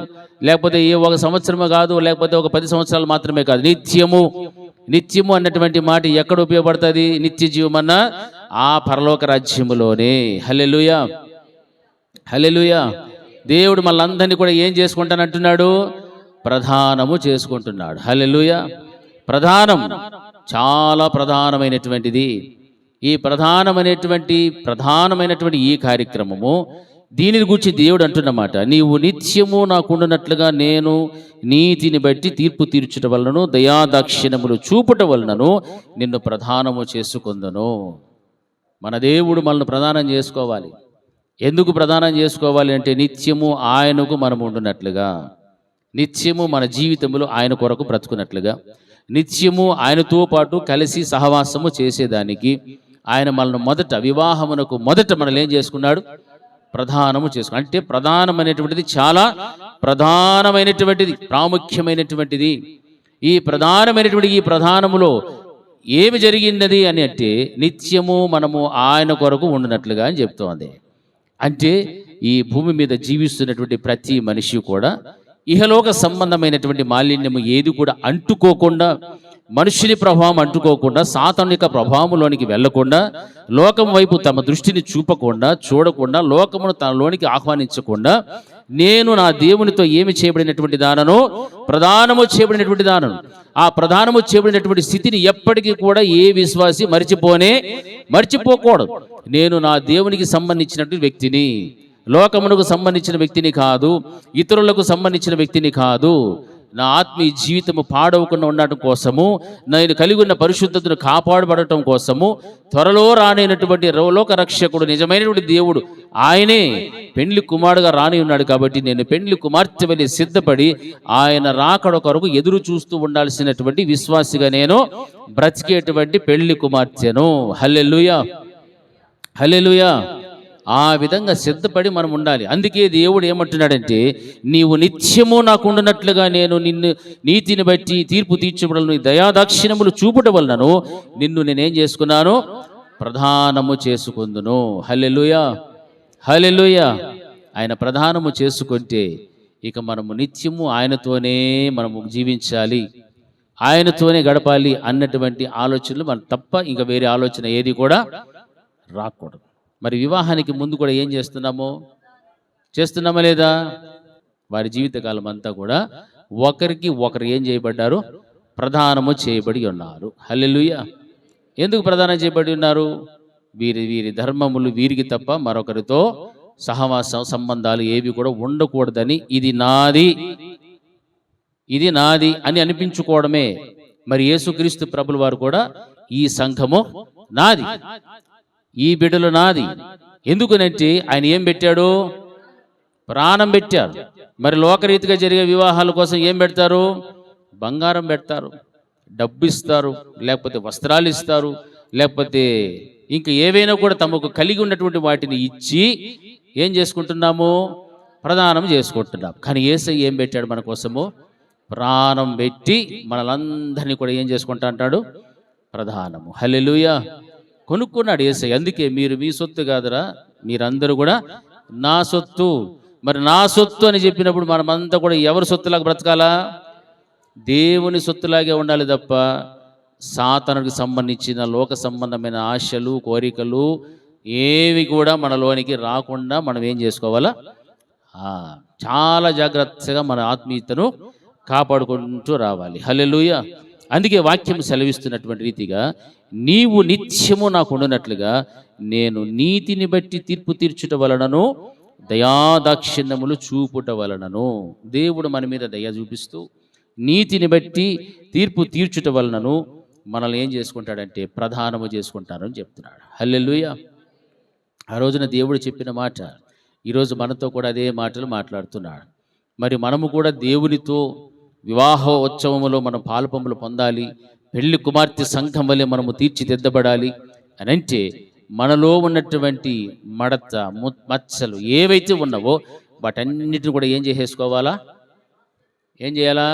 లేకపోతే ఏ ఒక సంవత్సరమే కాదు, లేకపోతే ఒక 10 సంవత్సరాలు మాత్రమే కాదు. నిత్యము, నిత్యము అన్నటువంటి మాట ఎక్కడ ఉపయోగపడుతుంది? నిత్య జీవమన్నా ఆ పరలోక రాజ్యములోనే. హల్లెలూయా, హల్లెలూయా. దేవుడు మళ్ళందరినీ కూడా ఏం చేసుకుంటానంటున్నాడు? ప్రధానము చేసుకుంటున్నాడు. హల్లెలూయా. ప్రధానం చాలా ప్రధానమైనటువంటిది. ఈ ప్రధానమైనటువంటి ఈ కార్యక్రమము, దీనిని గురించి దేవుడు అంటున్నమాట, నీవు నిత్యము నాకుండునట్లుగా నేను నీతిని బట్టి తీర్పు తీర్చుట వలనను దయాదాక్షిణ్యములు చూపుట వలనను నిన్ను ప్రధానము చేసుకుందును. మన దేవుడు మనల్ని ప్రధానం చేసుకోవాలి. ఎందుకు ప్రధానం చేసుకోవాలి అంటే నిత్యము ఆయనకు మనము ఉండునట్లుగా, నిత్యము మన జీవితంలో ఆయన కొరకు బ్రతుకున్నట్లుగా, నిత్యము ఆయనతో పాటు కలిసి సహవాసము చేసేదానికి ఆయన మనల్ని మొదట వివాహమునకు మొదట మనల్ని ఏం చేసుకున్నాడు? ప్రధానము చేసుకున్నాడు. అంటే ప్రధానమైనటువంటిది, చాలా ప్రధానమైనటువంటిది, ప్రాముఖ్యమైనటువంటిది. ఈ ప్రధానమైనటువంటి ఈ ప్రధానములో ఏమి జరిగినది అని అంటే నిత్యము మనము ఆయన కొరకు ఉండినట్లుగా అని చెప్తోంది. అంటే ఈ భూమి మీద జీవిస్తున్నటువంటి ప్రతి మనిషి కూడా ఇహలోక సంబంధమైనటువంటి మాలిన్యము ఏది కూడా అంటుకోకుండా, మనుషుని ప్రభావం అంటుకోకుండా, సాతాను యొక్క ప్రభావంలోనికి వెళ్లకుండా, లోకం వైపు తమ దృష్టిని చూడకుండా, లోకమును తనలోనికి ఆహ్వానించకుండా, నేను నా దేవునితో ఏమి చేయబడినటువంటి దానను, ప్రధానము చేయబడినటువంటి దానను, ఆ ప్రధానము చేయబడినటువంటి స్థితిని ఎప్పటికీ కూడా ఏ విశ్వాసి మర్చిపోకూడదు. నేను నా దేవునికి సంబంధించినటువంటి వ్యక్తిని, లోకమునకు సంబంధించిన వ్యక్తిని కాదు, ఇతరులకు సంబంధించిన వ్యక్తిని కాదు. నా ఆత్మీయ జీవితము పాడవకుండా ఉండటం కోసము, నేను కలిగి ఉన్న పరిశుద్ధతను కాపాడబడటం కోసము త్వరలో రానైనటువంటి లోక రక్షకుడు, నిజమైనటువంటి దేవుడు ఆయనే పెండ్లి కుమారుడుగా రాని ఉన్నాడు. కాబట్టి నేను పెండ్లి కుమార్తె వలె సిద్ధపడి ఆయన రాకడ కొరకు ఎదురు చూస్తూ ఉండాల్సినటువంటి విశ్వాసిగా నేను బ్రతికేటువంటి పెండ్లి కుమార్తెను. హల్లెలూయా, హల్లెలూయా. ఆ విధంగా సిద్ధపడి మనం ఉండాలి. అందుకే దేవుడు ఏమంటున్నాడంటే, నీవు నిత్యము నాకు ఉండునట్లుగా నేను నిన్ను నీతిని బట్టి తీర్పు తీర్చబడలను, దయాదాక్షిణ్యములు చూపుట వలనను నిన్ను నేనేం చేసుకున్నాను? ప్రధానము చేసుకుందును. హల్లెలూయా, హల్లెలూయా. ఆయన ప్రధానము చేసుకుంటే ఇక మనము నిత్యము ఆయనతోనే మనము జీవించాలి, ఆయనతోనే గడపాలి అన్నటువంటి ఆలోచనలు మనం తప్ప ఇంకా వేరే ఆలోచన ఏది కూడా రాకూడదు. మరి వివాహానికి ముందు కూడా ఏం చేస్తున్నామా లేదా? వారి జీవితకాలం అంతా కూడా ఒకరికి ఒకరు ఏం చేయబడ్డారు? ప్రధానము చేయబడి ఉన్నారు. హల్లెలూయా. ఎందుకు ప్రధానం చేయబడి ఉన్నారు? వీరి ధర్మములు వీరికి తప్ప మరొకరితో సహవాస సంబంధాలు ఏవి కూడా ఉండకూడదని, ఇది నాది అని అనిపించుకోవడమే. మరి యేసుక్రీస్తు ప్రభుల వారు కూడా ఈ సంఘము నాది, ఈ బిడ్డలు నాది. ఎందుకనంటే ఆయన ఏం పెట్టాడు? ప్రాణం పెట్టారు. మరి లోకరీతిగా జరిగే వివాహాల కోసం ఏం పెడతారు? బంగారం పెడతారు, డబ్బు ఇస్తారు, లేకపోతే వస్త్రాలు ఇస్తారు, లేకపోతే ఇంకా ఏవైనా కూడా తమకు కలిగి ఉన్నటువంటి వాటిని ఇచ్చి ఏం చేసుకుంటున్నాము? ప్రదానం చేసుకుంటున్నాం. కానీ యేసయ్య ఏం పెట్టాడు మన కోసము? ప్రాణం పెట్టి మనలందరినీ కూడా ఏం చేసుకుంటా అంటాడు? ప్రధానము. హల్లెలూయా. కొనుక్కున్నాడు యేసయ్య. అందుకే మీరు మీ సొత్తు కాదురా, మీరందరూ కూడా నా సొత్తు. మరి నా సొత్తు అని చెప్పినప్పుడు మనమంతా కూడా ఎవరి సొత్తులాగా బ్రతకాలా? దేవుని సొత్తులాగే ఉండాలి తప్ప సాతానుడికి సంబంధించిన లోక సంబంధమైన ఆశలు, కోరికలు ఏవి కూడా మనలోనికి రాకుండా మనం ఏం చేసుకోవాలా? చాలా జాగ్రత్తగా మన ఆత్మీయతను కాపాడుకుంటూ రావాలి. హల్లెలూయా. అందుకే వాక్యం సెలవిస్తున్నటువంటి రీతిగా నీవు నిత్యము నాకు ఉండునట్లుగా నేను నీతిని బట్టి తీర్పు తీర్చుట వలనను దయాదాక్షిణ్యములు చూపుట వలనను. దేవుడు మన మీద దయ చూపిస్తూ నీతిని బట్టి తీర్పు తీర్చుట వలనను మనల్ని ఏం చేసుకుంటాడంటే ప్రధానము చేసుకుంటారని చెప్తున్నాడు. హల్లెలూయా. ఆ రోజున దేవుడు చెప్పిన మాట ఈరోజు మనతో కూడా అదే మాటలు మాట్లాడుతున్నాడు. మరి మనము కూడా దేవునితో వివాహ ఉత్సవములో మనం పాలుపంపులు పొందాలి, పెళ్లి కుమార్తె సంఘం వలె మనము తీర్చిదిద్దబడాలి అని అంటే మనలో ఉన్నటువంటి మడత మచ్చలు ఏవైతే ఉన్నావో వాటన్నిటిని కూడా ఏం చేసేసుకోవాలా? ఏం చేయాలా?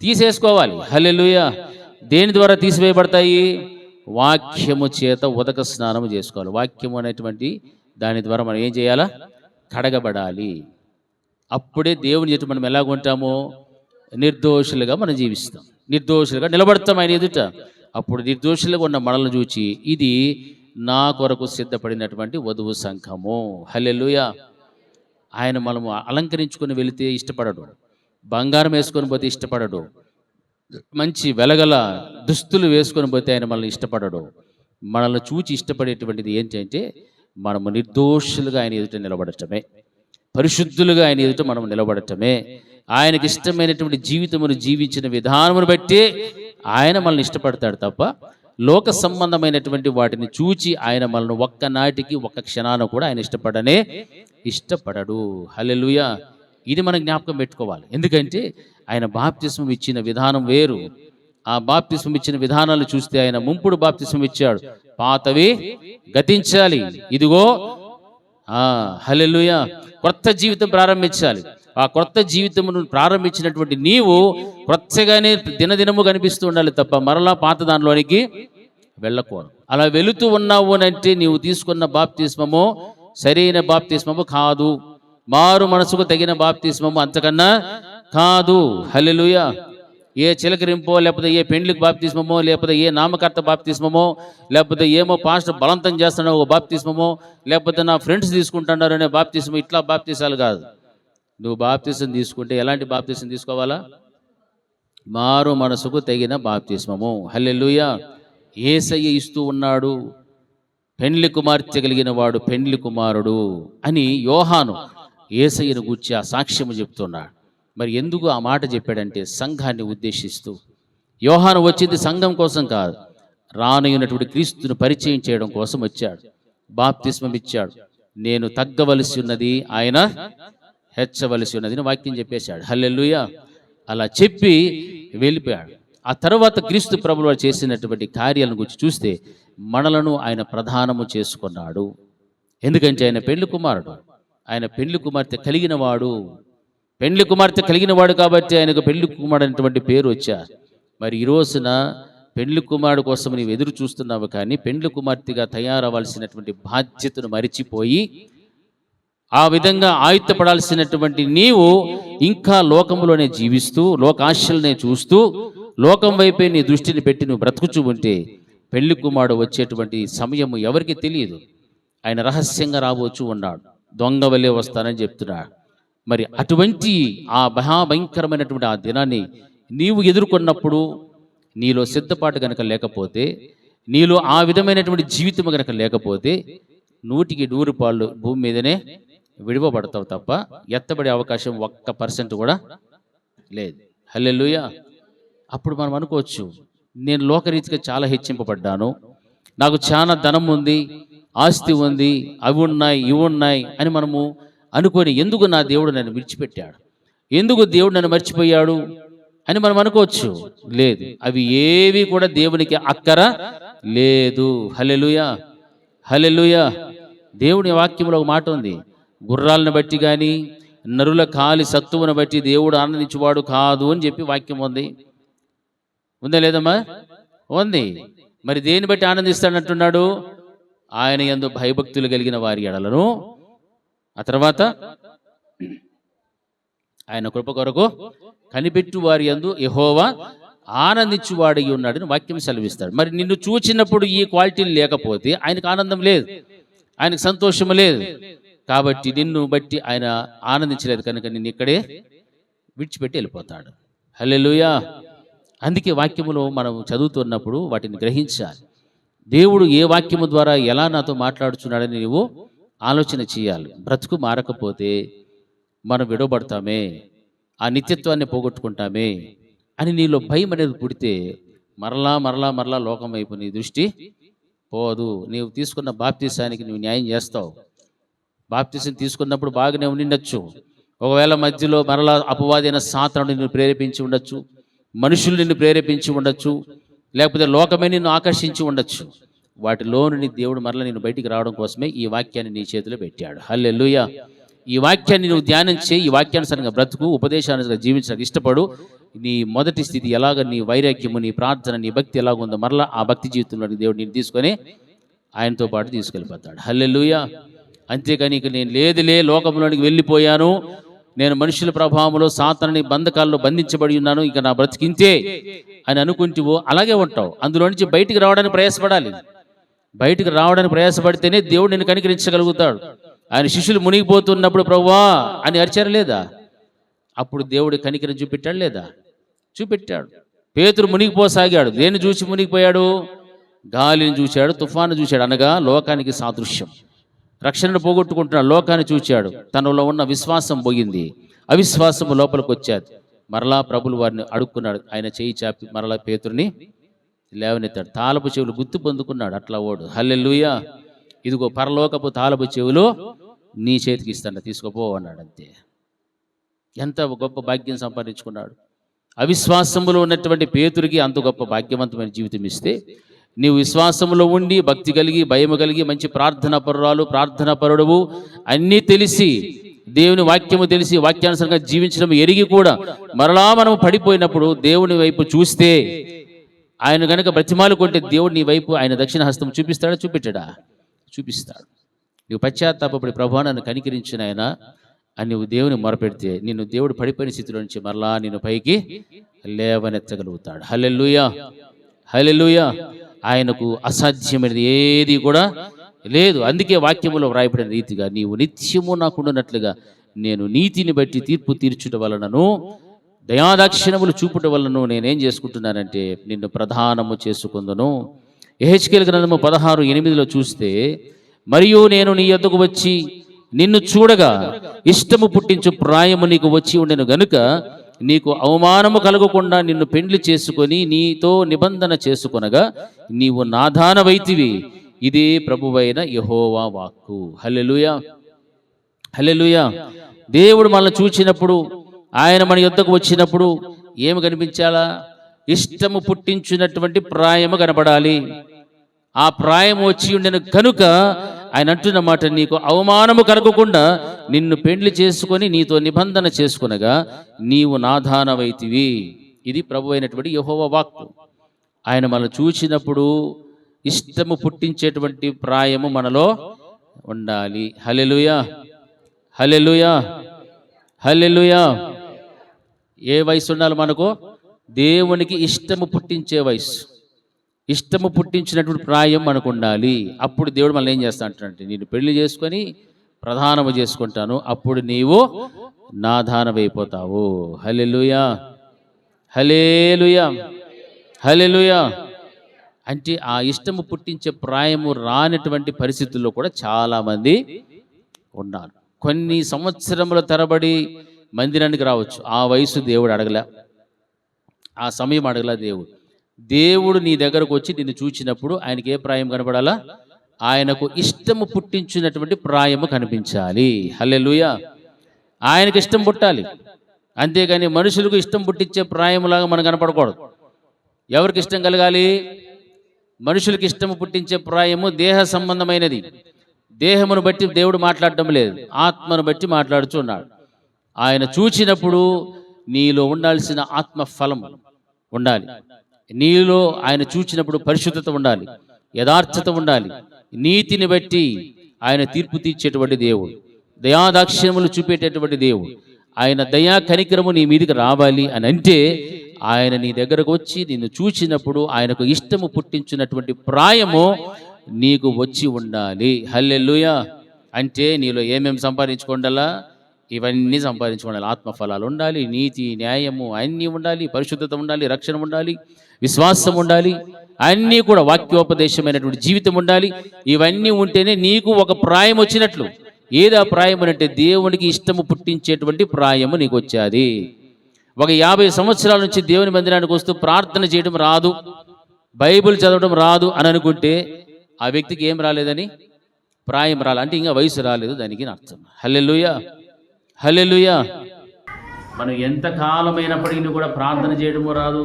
తీసేసుకోవాలి. హల్లెలూయా. దేని ద్వారా తీసివేయబడతాయి? వాక్యము చేత ఉదక స్నానము చేసుకోవాలి. వాక్యము అనేటువంటి దాని ద్వారా మనం ఏం చేయాలా? కడగబడాలి. అప్పుడే దేవుని ఎదుట మనం ఎలాగుంటామో నిర్దోషులుగా మనం జీవిస్తాం, నిర్దోషులుగా నిలబడతాం ఆయన ఎదుట. అప్పుడు నిర్దోషులుగా ఉన్న మనల్ని చూచి ఇది నా కొరకు సిద్ధపడినటువంటి వధువు సంఘము. హల్లెలూయా. ఆయన మనము అలంకరించుకొని వెళితే ఇష్టపడడు, బంగారం వేసుకొని పోతే ఇష్టపడడు, మంచి వెలగల దుస్తులు వేసుకొని పోతే ఆయన మనల్ని ఇష్టపడడు. మనల్ని చూచి ఇష్టపడేటువంటిది ఏంటంటే మనము నిర్దోషులుగా ఆయన ఎదుట నిలబడటమే, పరిశుద్ధులుగా ఆయన ఎదుట మనం నిలబడటమే. ఆయనకి ఇష్టమైనటువంటి జీవితమును జీవించిన విధానమును బట్టి ఆయన మనల్ని ఇష్టపడతాడు తప్ప లోక సంబంధమైనటువంటి వాటిని చూచి ఆయన మనల్ని ఒక్కనాటికి ఒక్క క్షణాన కూడా ఆయన ఇష్టపడడు. హల్లెలూయా. ఇది మనం జ్ఞాపకం పెట్టుకోవాలి. ఎందుకంటే ఆయన బాప్తిస్మం ఇచ్చిన విధానం వేరు. ఆ బాప్తిస్మం ఇచ్చిన విధానాలు చూస్తే ఆయన ముంపుడు బాప్తిస్మం ఇచ్చాడు, పాతవి గతించాలి, ఇదిగో హల్లెలూయా కొత్త జీవితం ప్రారంభించాలి. ఆ కొత్త జీవితమును ప్రారంభించినటువంటి నీవు కొత్తగానే దినదినము కనిపిస్తూ ఉండాలి తప్ప మరలా పాత దానిలోనికి వెళ్ళకూడదు. అలా వెళుతూ ఉన్నావు అంటే నీవు తీసుకున్న బాప్తిస్మము సరైన బాప్తిస్మము కాదు, మారు మనసుకు తగిన బాప్తిస్మము అంతకన్నా కాదు. హల్లెలూయా. ఏ చిలకరింపో, లేకపోతే ఏ పెండ్లికి బాప్తిస్మమో, లేకపోతే ఏ నామకర్త బాప్తిస్మమో, లేకపోతే ఏమో పాస్టర్ బలవంతం చేస్తున్నావు ఒక బాప్తిస్మమో, లేకపోతే నా ఫ్రెండ్స్ తీసుకుంటున్నారు అనే బాప్తిస్మం, ఇట్లా బాప్తిసాలు కాదు. నువ్వు బాప్తిసం తీసుకుంటే ఎలాంటి బాప్తిసం తీసుకోవాలా? మారు మనసుకు తగిన బాప్తిస్మము. హల్లెలూయా. యేసయ్య ఇస్తూ ఉన్నాడు. పెండ్లి కుమార్తె కలిగిన వాడు పెండ్లి కుమారుడు అని యోహాను యేసయ్యను గూర్చి ఆ సాక్ష్యము చెప్తున్నాడు. మరి ఎందుకు ఆ మాట చెప్పాడంటే సంఘాన్ని ఉద్దేశిస్తూ. యోహాను వచ్చింది సంఘం కోసం కాదు, రానయ్యున్నటువంటి క్రీస్తును పరిచయం చేయడం కోసం వచ్చాడు. బాప్తిస్మం ఇచ్చాడు. నేను తగ్గవలసి ఉన్నది, ఆయన హెచ్చవలసి ఉన్నది అని వాక్యం చెప్పేశాడు. హల్లెలూయా. అలా చెప్పి వెళ్ళిపోయాడు. ఆ తర్వాత క్రీస్తు ప్రభువు వారు చేసినటువంటి కార్యాలను గురించి చూస్తే మనలను ఆయన ప్రధానము చేసుకున్నాడు. ఎందుకంటే ఆయన పెండ్లి కుమారుడు, ఆయన పెండ్లి కుమార్తె కలిగిన వాడు. పెండ్లి కుమార్తె కలిగిన వాడు కాబట్టి ఆయనకు పెండ్లి కుమారుడు అనేటువంటి పేరు వచ్చారు. మరి ఈ రోజున పెండ్లి కుమారుడు కోసం నీవు ఎదురు చూస్తున్నావు, కానీ పెండ్లి కుమార్తెగా తయారవలసినటువంటి బాధ్యతను మరిచిపోయి ఆ విధంగా ఆయుత్తపడాల్సినటువంటి నీవు ఇంకా లోకంలోనే జీవిస్తూ లోకాశలనే చూస్తూ లోకం వైపే నీ దృష్టిని పెట్టి నువ్వు బ్రతుకుచూ ఉంటే పెళ్లి కుమారుడు వచ్చేటువంటి సమయము ఎవరికి తెలియదు. ఆయన రహస్యంగా రాబోచు ఉన్నాడు, దొంగ వలె వస్తానని చెప్తున్నాడు. మరి అటువంటి ఆ మహాభయంకరమైనటువంటి ఆ దినాన్ని నీవు ఎదుర్కొన్నప్పుడు నీలో సిద్ధపాటు గనక లేకపోతే, నీలో ఆ విధమైనటువంటి జీవితం గనక లేకపోతే 100% భూమి మీదనే విడివబడతావు తప్ప ఎత్తబడే అవకాశం 1% కూడా లేదు. హల్లెలూయా. అప్పుడు మనం అనుకోవచ్చు, నేను లోకరీతిగా చాలా హెచ్చింపబడ్డాను, నాకు చాలా ధనం ఉంది, ఆస్తి ఉంది, అవి ఉన్నాయి, ఇవి ఉన్నాయి అని మనము అనుకొని ఎందుకు నా దేవుడు నన్ను విడిచిపెట్టాడు, ఎందుకు దేవుడు నన్ను మర్చిపోయాడు అని మనం అనుకోవచ్చు. లేదు, అవి ఏవి కూడా దేవునికి అక్కర లేదు. హల్లెలూయా, హల్లెలూయా. దేవుని వాక్యంలో ఒక మాట ఉంది, గుర్రాలను బట్టి కానీ నరుల కాలి సత్తువును బట్టి దేవుడు ఆనందించువాడు కాదు అని చెప్పి వాక్యం ఉంది. ఉందా లేదమ్మా? ఉంది. మరి దేని బట్టి ఆనందిస్తాడంటున్నాడు? ఆయన యందు భయభక్తులు కలిగిన వారి ఎడలను, ఆ తర్వాత ఆయన కృప కొరకు కనిపెట్టు వారి యందు యెహోవా ఆనందించువాడై ఉన్నాడని వాక్యం సెలవిస్తాడు. మరి నిన్ను చూచినప్పుడు ఈ క్వాలిటీలు లేకపోతే ఆయనకు ఆనందం లేదు, ఆయనకు సంతోషం లేదు. కాబట్టి నిన్ను బట్టి ఆయన ఆనందించలేదు కనుక నిన్ను ఇక్కడే విడిచిపెట్టి వెళ్ళిపోతాడు. హల్లెలూయా. అందుకే వాక్యములో మనం చదువుతున్నప్పుడు వాటిని గ్రహించాలి. దేవుడు ఏ వాక్యము ద్వారా ఎలా నాతో మాట్లాడుచున్నాడని నువ్వు ఆలోచన చేయాలి. బ్రతుకు మారకపోతే మనం విడవబడతామే, ఆ నిత్యత్వాన్ని పోగొట్టుకుంటామే అని నీలో భయం అనేది పుడితే మరలా మరలా మరలా లోకం వైపు నీ దృష్టి పోదు. నీవు తీసుకున్న బాప్తీసానికి నువ్వు న్యాయం చేస్తావు. బాప్తీసం తీసుకున్నప్పుడు బాగానే ఉండిండొచ్చు, ఒకవేళ మధ్యలో మరలా అపవాది అయిన సాతానుడు నిన్ను ప్రేరేపించి ఉండొచ్చు, మనుషులు నిన్ను ప్రేరేపించి ఉండొచ్చు, లేకపోతే లోకమే నిన్ను ఆకర్షించి ఉండొచ్చు. వాటిలో నుండి దేవుడు మరలా నిన్ను బయటికి రావడం కోసమే ఈ వాక్యాన్ని నీ చేతిలో పెట్టాడు. హల్లెలూయా. ఈ వాక్యాన్ని నువ్వు ధ్యానం చేయి, ఈ వాక్యానుసారంగా బ్రతుకు, ఉపదేశానుసారంగా జీవించడానికి ఇష్టపడు. నీ మొదటి స్థితి ఎలాగ, నీ వైరాగ్యము, నీ ప్రార్థన, నీ భక్తి ఎలాగుందో మరలా ఆ భక్తి జీవితంలో దేవుడు నేను తీసుకొని ఆయనతో పాటు తీసుకెళ్ళిపోతాడు. హల్లెలూయా. అంతేకాని ఇక నేను లేదులే, లోకంలోనికి వెళ్ళిపోయాను, నేను మనుషుల ప్రభావంలో సాతానుని బంధకాల్లో బంధించబడి ఉన్నాను, ఇక నా బ్రతికింతే అని అనుకుంటూ అలాగే ఉంటావు. అందులో నుంచి బయటికి రావడానికి ప్రయాసపడాలి. బయటికి రావడానికి ప్రయాసపడితేనే దేవుడు నిన్ను కనికరించగలుగుతాడు. ఆయన శిష్యులు మునిగిపోతున్నప్పుడు ప్రభువా అని అరిచారు లేదా? అప్పుడు దేవుడు కనికరం చూపెట్టాడు లేదా? చూపెట్టాడు. పేతురు మునిగిపోసాగాడు. దేన్ని చూసి మునిగిపోయాడు? గాలిని చూశాడు, తుఫాను చూశాడు, అనగా లోకానికి సాదృశ్యం. రక్షణను పోగొట్టుకుంటున్నాడు, లోకాన్ని చూచాడు, తనలో ఉన్న విశ్వాసం పోయింది, అవిశ్వాసము లోపలికి వచ్చాడు. మరలా ప్రభులు వారిని అడుక్కున్నాడు. ఆయన చేయి చాపి మరలా పేతురుని లేవనెత్తాడు. తాళపు చెవులు గుర్తు పొందుకున్నాడు. అట్లా ఓడు. హల్లెలూయా. ఇదిగో పరలోకపు తాళపు చెవులు నీ చేతికి ఇస్తాను, తీసుకోపో అన్నాడు. అంతే. ఎంత గొప్ప భాగ్యం సంపాదించుకున్నాడు. అవిశ్వాసములో ఉన్నటువంటి పేతురికి అంత గొప్ప భాగ్యవంతమైన జీవితం ఇస్తే, నీవు విశ్వాసములో ఉండి భక్తి కలిగి భయము కలిగి మంచి ప్రార్థనా పరురాలు, ప్రార్థనా పరుడవు, అన్నీ తెలిసి దేవుని వాక్యము తెలిసి వాక్యానుసారంగా జీవించడం ఎరిగి కూడా మరలా మనం పడిపోయినప్పుడు దేవుని వైపు చూస్తే, ఆయన కనుక బ్రతిమాలు కొంటే దేవుడు నీ వైపు ఆయన దక్షిణ హస్తం చూపిస్తాడా? చూపెట్టాడా? చూపిస్తాడు. నువ్వు పశ్చాత్తాపడి ప్రభువా నన్ను కనికరించిన ఆయన అని నువ్వు దేవుని మొరపెడితే నిన్ను దేవుడు పడిపోయిన స్థితిలో నుంచి మరలా నిన్ను పైకి లేవనెత్తగలుగుతాడు. హల్లెలూయా, హల్లెలూయా. ఆయనకు అసాధ్యమైనది ఏది కూడా లేదు. అందుకే వాక్యములో వ్రాయబడిన రీతిగా నీవు నిత్యము నాకుండునట్లుగా నేను నీతిని బట్టి తీర్పు తీర్చుట వలనను దయాదాక్షిణములు చూపుట వలన నేనేం చేసుకుంటున్నానంటే నిన్ను ప్రధానము చేసుకుందును. యెహెజ్కేలు గ్రంథము 16:8 చూస్తే, మరియు నేను నీ యొద్దకు వచ్చి నిన్ను చూడగా ఇష్టము పుట్టించు ప్రాయము నీకు వచ్చి ఉండెను గనుక నీకు అవమానము కలగకుండా నిన్ను పెండ్లి చేసుకొని నీతో నిబంధన చేసుకొనగా నీవు నాదానవైతివి. ఇదే ప్రభువైన యెహోవా వాక్కు. హల్లెలూయా, హల్లెలూయా. దేవుడు మనల్ని చూచినప్పుడు, ఆయన మన యొద్దకు వచ్చినప్పుడు ఏమి కనిపించాలా? ఇష్టము పుట్టించినటువంటి ప్రాయము కనబడాలి. ఆ ప్రాయము వచ్చి ఉండెను కనుక ఆయన అంటున్నమాట, నీకు అవమానము కలగకుండా నిన్ను పెండ్లి చేసుకొని నీతో నిబంధన చేసుకొనగా నీవు నాదానవైతివి. ఇది ప్రభు అయినటువంటి యెహోవా వాక్కు. ఆయన మనల్ని చూచినప్పుడు ఇష్టము పుట్టించేటువంటి ప్రాయము మనలో ఉండాలి. హల్లెలూయా, హల్లెలూయా, హల్లెలూయా. ఏ వయసు ఉండాలి మనకు? దేవునికి ఇష్టము పుట్టించే వయసు, ఇష్టము పుట్టించినటువంటి ప్రాయం మనకు ఉండాలి. అప్పుడు దేవుడు మనల్ని ఏం చేస్తా అంటాడంటే, నేను పెళ్లి చేసుకొని ప్రధానము చేసుకుంటాను, అప్పుడు నీవు నాదానమైపోతావు. హల్లెలూయా, హల్లెలూయా, హల్లెలూయా. అంటే ఆ ఇష్టము పుట్టించే ప్రాయము రానటువంటి పరిస్థితుల్లో కూడా చాలామంది ఉన్నారు. కొన్ని సంవత్సరముల తరబడి మందిరానికి రావచ్చు, ఆ వయసు దేవుడు అడగలే, ఆ సమయం అడగలే. దేవుడు నీ దగ్గరకు వచ్చి నిన్ను చూచినప్పుడు ఆయనకి ఏ ప్రాయం కనబడాలా? ఆయనకు ఇష్టము పుట్టించినటువంటి ప్రాయము కనిపించాలి. హల్లెలూయా. ఆయనకి ఇష్టం పుట్టాలి, అంతేగాని మనుషులకు ఇష్టం పుట్టించే ప్రాయములాగా మనం కనపడకూడదు. ఎవరికి ఇష్టం కలగాలి? మనుషులకు ఇష్టము పుట్టించే ప్రాయము దేహ సంబంధమైనది. దేహమును బట్టి దేవుడు మాట్లాడటం లేదు, ఆత్మను బట్టి మాట్లాడుచున్నాడు. ఆయన చూచినప్పుడు నీలో ఉండాల్సిన ఆత్మ ఫలం ఉండాలి. నీలో ఆయన చూచినప్పుడు పరిశుద్ధత ఉండాలి, యథార్థత ఉండాలి. నీతిని బట్టి ఆయన తీర్పు తీర్చేటువంటి దేవుడు, దయాదాక్షిణ్యములు చూపేటటువంటి దేవుడు. ఆయన దయా కనికరము నీ మీదకి రావాలి అని అంటే ఆయన నీ దగ్గరకు వచ్చి నిన్ను చూచినప్పుడు ఆయనకు ఇష్టము పుట్టించినటువంటి ప్రాయము నీకు వచ్చి ఉండాలి. హల్లెలూయా. అంటే నీలో ఏమేమి సంపాదించుకోండాలా? ఇవన్నీ సంపాదించుకోవాలి. ఆత్మఫలాలు ఉండాలి, నీతి న్యాయము అన్నీ ఉండాలి, పరిశుద్ధత ఉండాలి, రక్షణ ఉండాలి, విశ్వాసం ఉండాలి, అన్నీ కూడా వాక్యోపదేశమైనటువంటి జీవితం ఉండాలి. ఇవన్నీ ఉంటేనే నీకు ఒక ప్రాయం వచ్చినట్లు. ఏది ఆ ప్రాయం అంటే దేవునికి ఇష్టము పుట్టించేటువంటి ప్రాయము నీకు వచ్చేది. ఒక 50 సంవత్సరాల నుంచి దేవుని మందిరానికి వస్తూ ప్రార్థన చేయడం రాదు, బైబిల్ చదవడం రాదు అని అనుకుంటే ఆ వ్యక్తికి ఏం రాలేదని? ప్రాయం రాలి, అంటే ఇంకా వయసు రాలేదు దానికి అర్థం. హల్లెలూయా, హల్లెలూయా. మనం ఎంత కాలమైనప్పటికీ కూడా ప్రార్థన చేయడము రాదు,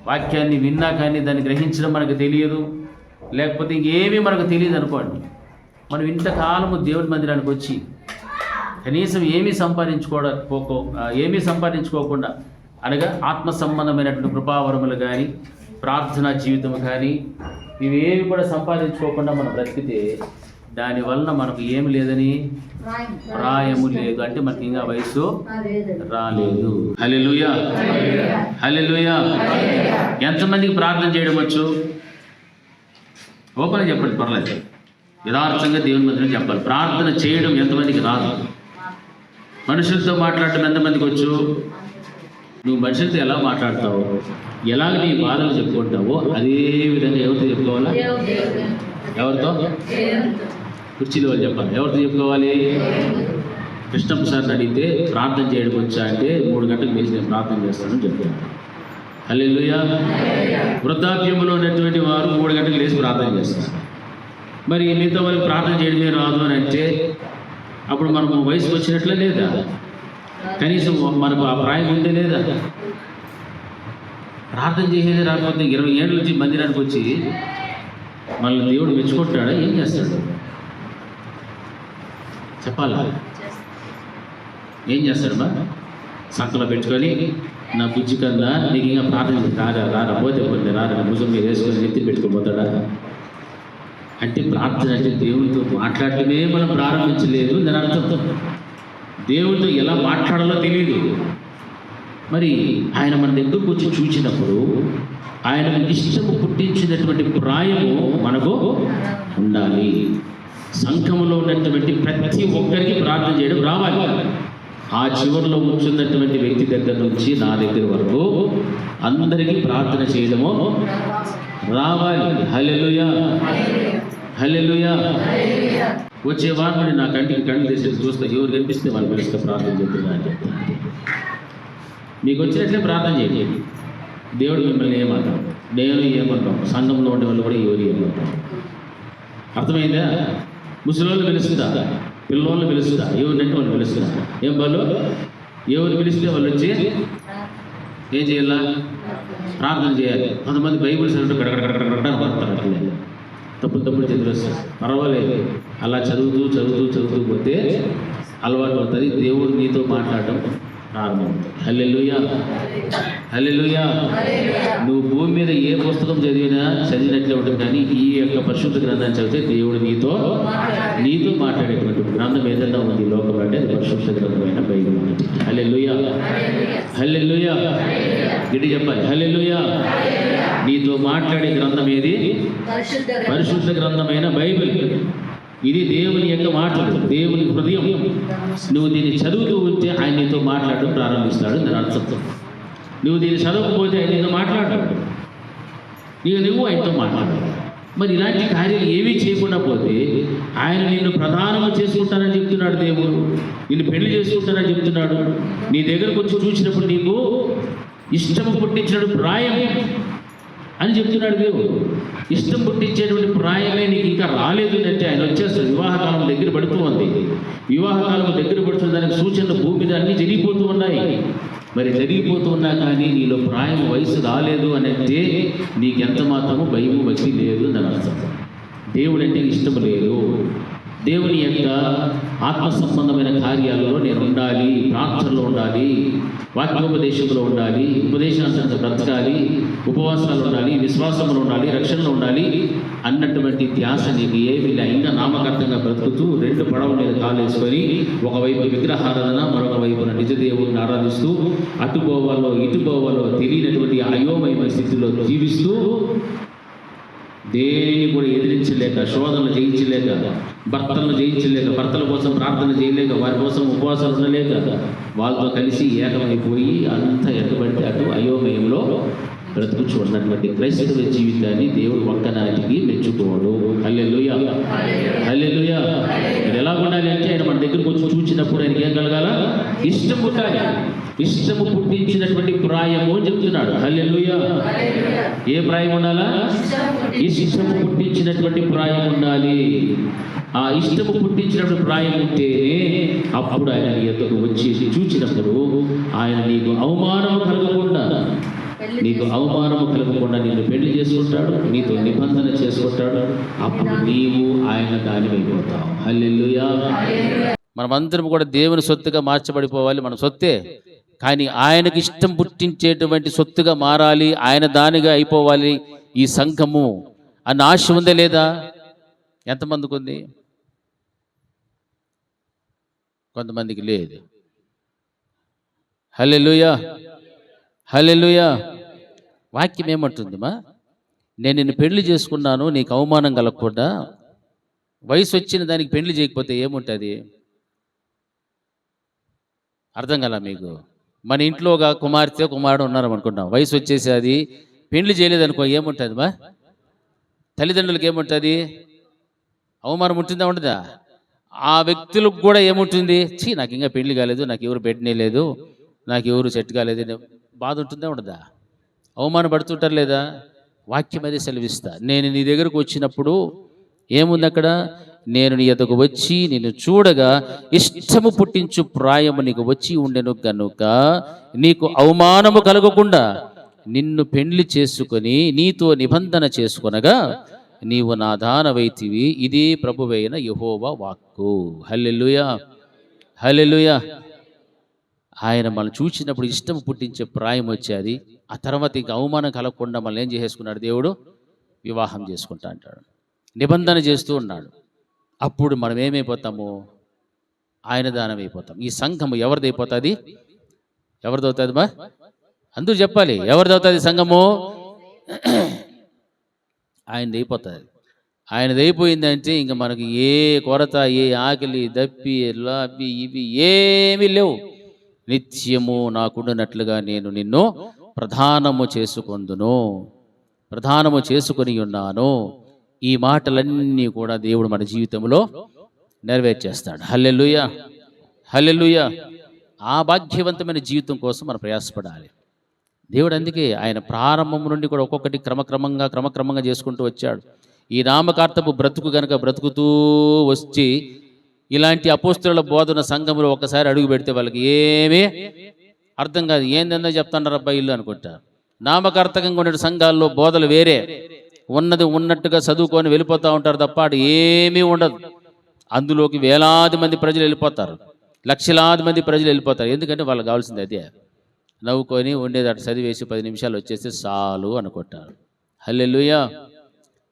వాక్యాన్ని విన్నా కానీ దాన్ని గ్రహించడం మనకు తెలియదు, లేకపోతే ఇంకేమీ మనకు తెలియదు అనుకోండి. మనం ఇంతకాలము దేవుని మందిరానికి వచ్చి కనీసం ఏమీ సంపాదించుకోకుండా అనగా ఆత్మ సంబంధమైనటువంటి కృపావరములు కానీ ప్రార్థనా జీవితం కానీ ఇవేమి కూడా సంపాదించుకోకుండా మనం బ్రతికితే దానివలన మనకు ఏమి లేదని? ప్రాయము లేదు, అంటే మనకి ఇంకా వయసు రాలేదు. హల్లెలూయా, హల్లెలూయా. ఎంతమందికి ప్రార్థన చేయడం వచ్చు? ఓపెన్ చెప్పండి, పర్లేదు. యథార్థంగా దేవుని మందిరం చెప్పాలి. ప్రార్థన చేయడం ఎంతమందికి రాదు? మనుషులతో మాట్లాడటం ఎంతమందికి వచ్చు? నువ్వు మనుషులతో ఎలా మాట్లాడతావో, ఎలాగ నీ బాధలు చెప్పుకుంటావో అదే విధంగా ఎవరితో చెప్పుకోవాలా? ఎవరితో? కుర్చీలో వాళ్ళు చెప్పాలి. ఎవరితో చెప్పుకోవాలి? కృష్ణప్ప సార్ని అడిగితే ప్రార్థన చేయడం వచ్చా అంటే 3 గంటలకు లేచి నేను ప్రార్థన చేస్తానని చెప్పాను. హల్లెలూయా. వృద్ధాప్యంలో ఉన్నటువంటి వారు 3 గంటలకు లేచి ప్రార్థన చేస్తారు. మరి మిగతా వాళ్ళకి ప్రార్థన చేయడమే రాదు అని అంటే అప్పుడు మనము వయసుకు వచ్చినట్లే లేదా? కనీసం మనకు ఆ ప్రాయం ఉందే లేదా? ప్రార్థన చేసేది రాకపోతే 20 ఏళ్ళ నుంచి మందిరానికి వచ్చి మళ్ళీ దేవుడు మెచ్చుకుంటాడా? ఏం చేస్తాడు చెప్పాలా? ఏం చేస్తాడు? సంకలో పెట్టుకొని నా బుజ్జి కన్నా నీకు ఇంకా ప్రార్థన రారా పోతే రారా భుజం మీద వేసుకొని నెత్తి పెట్టుకోపోతాడా? అంటే ప్రార్థన అంటే దేవునితో మాట్లాడటమే మనం ప్రారంభించలేదు దాని అర్థం. దేవునితో ఎలా మాట్లాడాలో తెలియదు. మరి ఆయన మన దగ్గరకు వచ్చి చూసినప్పుడు ఆయనకు ఇష్టము పుట్టించినటువంటి ప్రాయము మనకు ఉండాలి. సంఘములో ఉన్నటువంటి ప్రతి ఒక్కరికి ప్రార్థన చేయడం రావాలి. ఆ చివరిలో కూర్చున్నటువంటి వ్యక్తి దగ్గర నుంచి నా దగ్గర వరకు అందరికీ ప్రార్థన చేయడము రావాలి. హల్లెలూయా, హల్లెలూయా. వచ్చే వారిని నా కంటికి కళ్ళు తెసి చూస్తే ఎవరు కనిపిస్తే వాళ్ళు పిలుస్తే ప్రార్థన చేస్తున్నా అని చెప్తాను. మీకు వచ్చినట్లే ప్రార్థన చేయండి. దేవుడు మిమ్మల్ని ఏమంటాం, నేను ఏమంటాం, సంఘంలో ఉండే వాళ్ళు కూడా ఎవరు ఏమంటాం. అర్థమైందా? ముసలోళ్ళు పిలుస్తుందా, పిల్లోళ్ళు పిలుస్తుందా, ఎవరినంటే వాళ్ళు పిలుస్తుందా? ఏం వాళ్ళు ఎవరు పిలిస్తే వాళ్ళు వచ్చి ఏం చేయాలా? ప్రార్థన చేయాలి. కొంతమంది బైబిల్ చదువుతూ గడగడగడగడ పడతారు. అట్లే తప్పులు చదివి వస్తారు. పర్వాలేదు, అలా చదువుతూ పోతే అలవాటు అవుతుంది. దేవుడు నీతో మాట్లాడటం ప్రారంభమవుతుంది. హల్లెలూయా, హల్లెలూయా. నువ్వు భూమి మీద ఏ పుస్తకం చదివినట్లే ఉంటుంది, కానీ ఈ యొక్క పరిశుద్ధ గ్రంథాన్ని చదివితే దేవుడు నీతో మాట్లాడేటువంటి గ్రంథం ఏదైనా ఉంది లోకం అంటే అది పరిశుద్ధ గ్రంథమైన బైబిల్. హల్లెలూయా, హల్లెలూయా. గిడి చెప్పాలి హల్లెలూయా. నీతో మాట్లాడే గ్రంథం ఏది? పరిశుద్ధ గ్రంథమైన బైబిల్. ఇది దేవుని యొక్క మాటలు, దేవుని హృదయం. నువ్వు దీన్ని చదువుతూ ఉంటే ఆయన నీతో మాట్లాడడం ప్రారంభిస్తాడు. దాని అర్థం నువ్వు దీన్ని చదవకపోతే ఆయన నీతో మాట్లాడతాడు, నువ్వు ఆయనతో మాట్లాడాలి. మరి ఇలాంటి కార్యాలు ఏమీ చేయకుండా పోతే ఆయన నిన్ను ప్రధానము చేసుకుంటానని చెప్తున్నాడు. దేవుడు నిన్ను పెళ్లి చేసుకుంటానని చెప్తున్నాడు. నీ దగ్గరకు వచ్చి చూసినప్పుడు నీకు ఇష్టము పుట్టించినప్పుడు ప్రాయం అని చెప్తున్నాడు దేవుడు. ఇష్టం పుట్టించేటువంటి ప్రాయమే నీకు ఇంకా రాలేదు అంటే ఆయన వచ్చేస్తాడు. వివాహకాలం దగ్గర పడుతూ ఉంది. వివాహకాలం దగ్గర పడుతున్న దానికి సూచనలు భూమి మీద అన్నీ జరిగిపోతూ ఉన్నాయి. మరి జరిగిపోతూ ఉన్నా కానీ నీలో ప్రాయం వయసు రాలేదు అని అంటే నీకెంత మాత్రము భయము భక్తి లేదు అని అర్థం. దేవుడు అంటే ఇష్టం లేదు. దేవుని యొక్క ఆత్మ సంబంధమైన కార్యాలలో నేను ఉండాలి, ప్రార్థనలో ఉండాలి, వాక్యోపదేశంలో ఉండాలి, ఉపదేశాంతంగా బ్రతకాలి, ఉపవాసాలు ఉండాలి, విశ్వాసంలో ఉండాలి, రక్షణలో ఉండాలి అన్నటువంటి ధ్యాస నీకు ఏమి లే. ఇంకా నామకర్తంగా బ్రతుకుతూ రెండు పడవ మీద కాలేసుకొని ఒకవైపు విగ్రహారాధన, మరొక వైపున నిజ దేవుడిని ఆరాధిస్తూ అటు పోవాలో ఇటు పోవాలో తెలియనటువంటి అయోమయమైన స్థితిలో జీవిస్తూ దేనిని కూడా ఎదిరించలేక, శోధనలు జయించలేక, భర్తలను జయించలేక, భర్తల కోసం ప్రార్థన చేయలేక, వారి కోసం ఉపవాసాలు ఉండలేక, వాళ్ళతో కలిసి ఏకమైపోయి అంతా ఎక్కబడితే అటు అయోమయంలో బ్రతుకుచు ఉన్నటువంటి క్రైస్తవ జీవితాన్ని దేవుడు ఒక్కనాటికి మెచ్చుకోడు. హల్లెలూయా, హల్లెలూయా. మీరు ఎలా ఉండాలి అంటే ఆయన మన దగ్గరకు వచ్చి చూచినప్పుడు ఆయనకి ఏం కలగాల? ఇష్టం ఉండాలి. ఇష్టము పుట్టించినటువంటి ప్రాయము అని చెప్తున్నాడు. హల్లెలూయా. ఏ ప్రాయం ఉండాలా? ఇష్టము పుట్టించినటువంటి ప్రాయం ఉండాలి. ఆ ఇష్టము పుట్టించినటువంటి ప్రాయం ఉంటేనే అప్పుడు ఆయన నీ యొద్దకు వచ్చి చూచినప్పుడు ఆయన నీకు అవమానము కలగకుండా నిన్ను పెళ్లి చేసుకుంటాడు, నీతో నిబంధన చేసుకుంటాడు. అప్పుడు నీవు ఆయన దానివైపోతావు. హల్లెలూయా. మనమందరం కూడా దేవుని సొత్తుగా మార్చబడిపోవాలి. మన సొత్తే, కానీ ఆయనకి ఇష్టం పుట్టించేటువంటి సొత్తుగా మారాలి, ఆయన దానిగా అయిపోవాలి ఈ సంఘము అన్న ఆశ ఉందే లేదా? ఎంతమందికి ఉంది? కొంతమందికి లేదు. హల్లెలూయా, హల్లెలూయా. వాక్యం ఏమంటుందిమా? నేను నిన్ను పెళ్లి చేసుకున్నాను, నీకు అవమానం కలగకుండా. వయసు వచ్చిన దానికి పెళ్లి చేయకపోతే ఏముంటుంది? అర్థం కదా మీకు? మన ఇంట్లో ఒక కుమార్తె కుమారుడు ఉన్నారు అనుకుంటాం, వయసు వచ్చేసి అది పెళ్లి చేయలేదనుకో ఏముంటుంది మా? తల్లిదండ్రులకు ఏముంటుంది? అవమానం ఉంటుందా ఉండదా? ఆ వ్యక్తులకు కూడా ఏముంటుంది? నాకు ఇంకా పెళ్లి కాలేదు, నాకు ఎవరు పెట్టనేలేదు, నాకు ఎవరు సెట్ కాలేదు, బాధ ఉంటుందా ఉండదా? అవమానం పడుతుంటారు లేదా? వాక్యం అదే సెలవిస్తా. నేను నీ దగ్గరకు వచ్చినప్పుడు ఏముంది అక్కడ? నేను నీ యొద్దకు వచ్చి నిన్ను చూడగా ఇష్టము పుట్టించు ప్రాయము నీకు వచ్చి ఉండెను కనుక నీకు అవమానము కలగకుండా నిన్ను పెండ్లి చేసుకొని నీతో నిబంధన చేసుకొనగా నీవు నా దానవైతివి. ఇదే ప్రభువైన యెహోవా వాక్కు. హల్లెలూయా, హల్లెలూయా. ఆయన మనం చూసినప్పుడు ఇష్టం పుట్టించే ప్రాయం వచ్చేది. ఆ తర్వాత ఇంకా అవమానం కలగకుండా మనల్ని ఏం చేసేసుకున్నాడు? దేవుడు వివాహం చేసుకుంటా అంటాడు, నిబంధన చేస్తూ ఉన్నాడు. అప్పుడు మనం ఏమైపోతాము? ఆయన దానం అయిపోతాం. ఈ సంఘము ఎవరిదైపోతుంది? ఎవరిదవుతుంది బా? అందరూ చెప్పాలి, ఎవరిదవుతుంది సంఘము? ఆయనది అయిపోతుంది. ఆయనది అయిపోయిందంటే ఇంకా మనకి ఏ కొరత, ఏ ఆకలి, దప్పి, అవి ఇవి ఏమీ లేవు. నిత్యము నాకుండునట్లుగా నేను నిన్ను ప్రధానము చేసుకొందును, ప్రధానము చేసుకొని ఉన్నాను. ఈ మాటలన్నీ కూడా దేవుడు మన జీవితంలో నెరవేర్చేస్తాడు. హల్లెలూయా, హల్లెలూయా. ఆ భాగ్యవంతమైన జీవితం కోసం మనం ప్రయాసపడాలి. దేవుడు అందుకే ఆయన ప్రారంభం నుండి కూడా ఒక్కొక్కటి క్రమక్రమంగా చేసుకుంటూ వచ్చాడు. ఈ నామకార్థపు బ్రతుకు గనక బ్రతుకుతూ వచ్చి ఇలాంటి అపోస్తుల బోధన సంఘంలో ఒకసారి అడుగు పెడితే వాళ్ళకి ఏమీ అర్థం కాదు. ఏందో చెప్తున్నారు అబ్బాయి ఇల్లు అనుకుంటారు. నామకార్థకంగా ఉండే సంఘాల్లో బోధలు వేరే, ఉన్నది ఉన్నట్టుగా చదువుకొని వెళ్ళిపోతూ ఉంటారు తప్ప అటు ఏమీ ఉండదు. అందులోకి వేలాది మంది ప్రజలు వెళ్ళిపోతారు, లక్షలాది మంది ప్రజలు వెళ్ళిపోతారు. ఎందుకంటే వాళ్ళకి కావాల్సింది అదే, నవ్వుకొని ఉండేది అటు చదివేసి 10 నిమిషాలు వచ్చేస్తే చాలు అనుకుంటారు. హల్లెలూయా.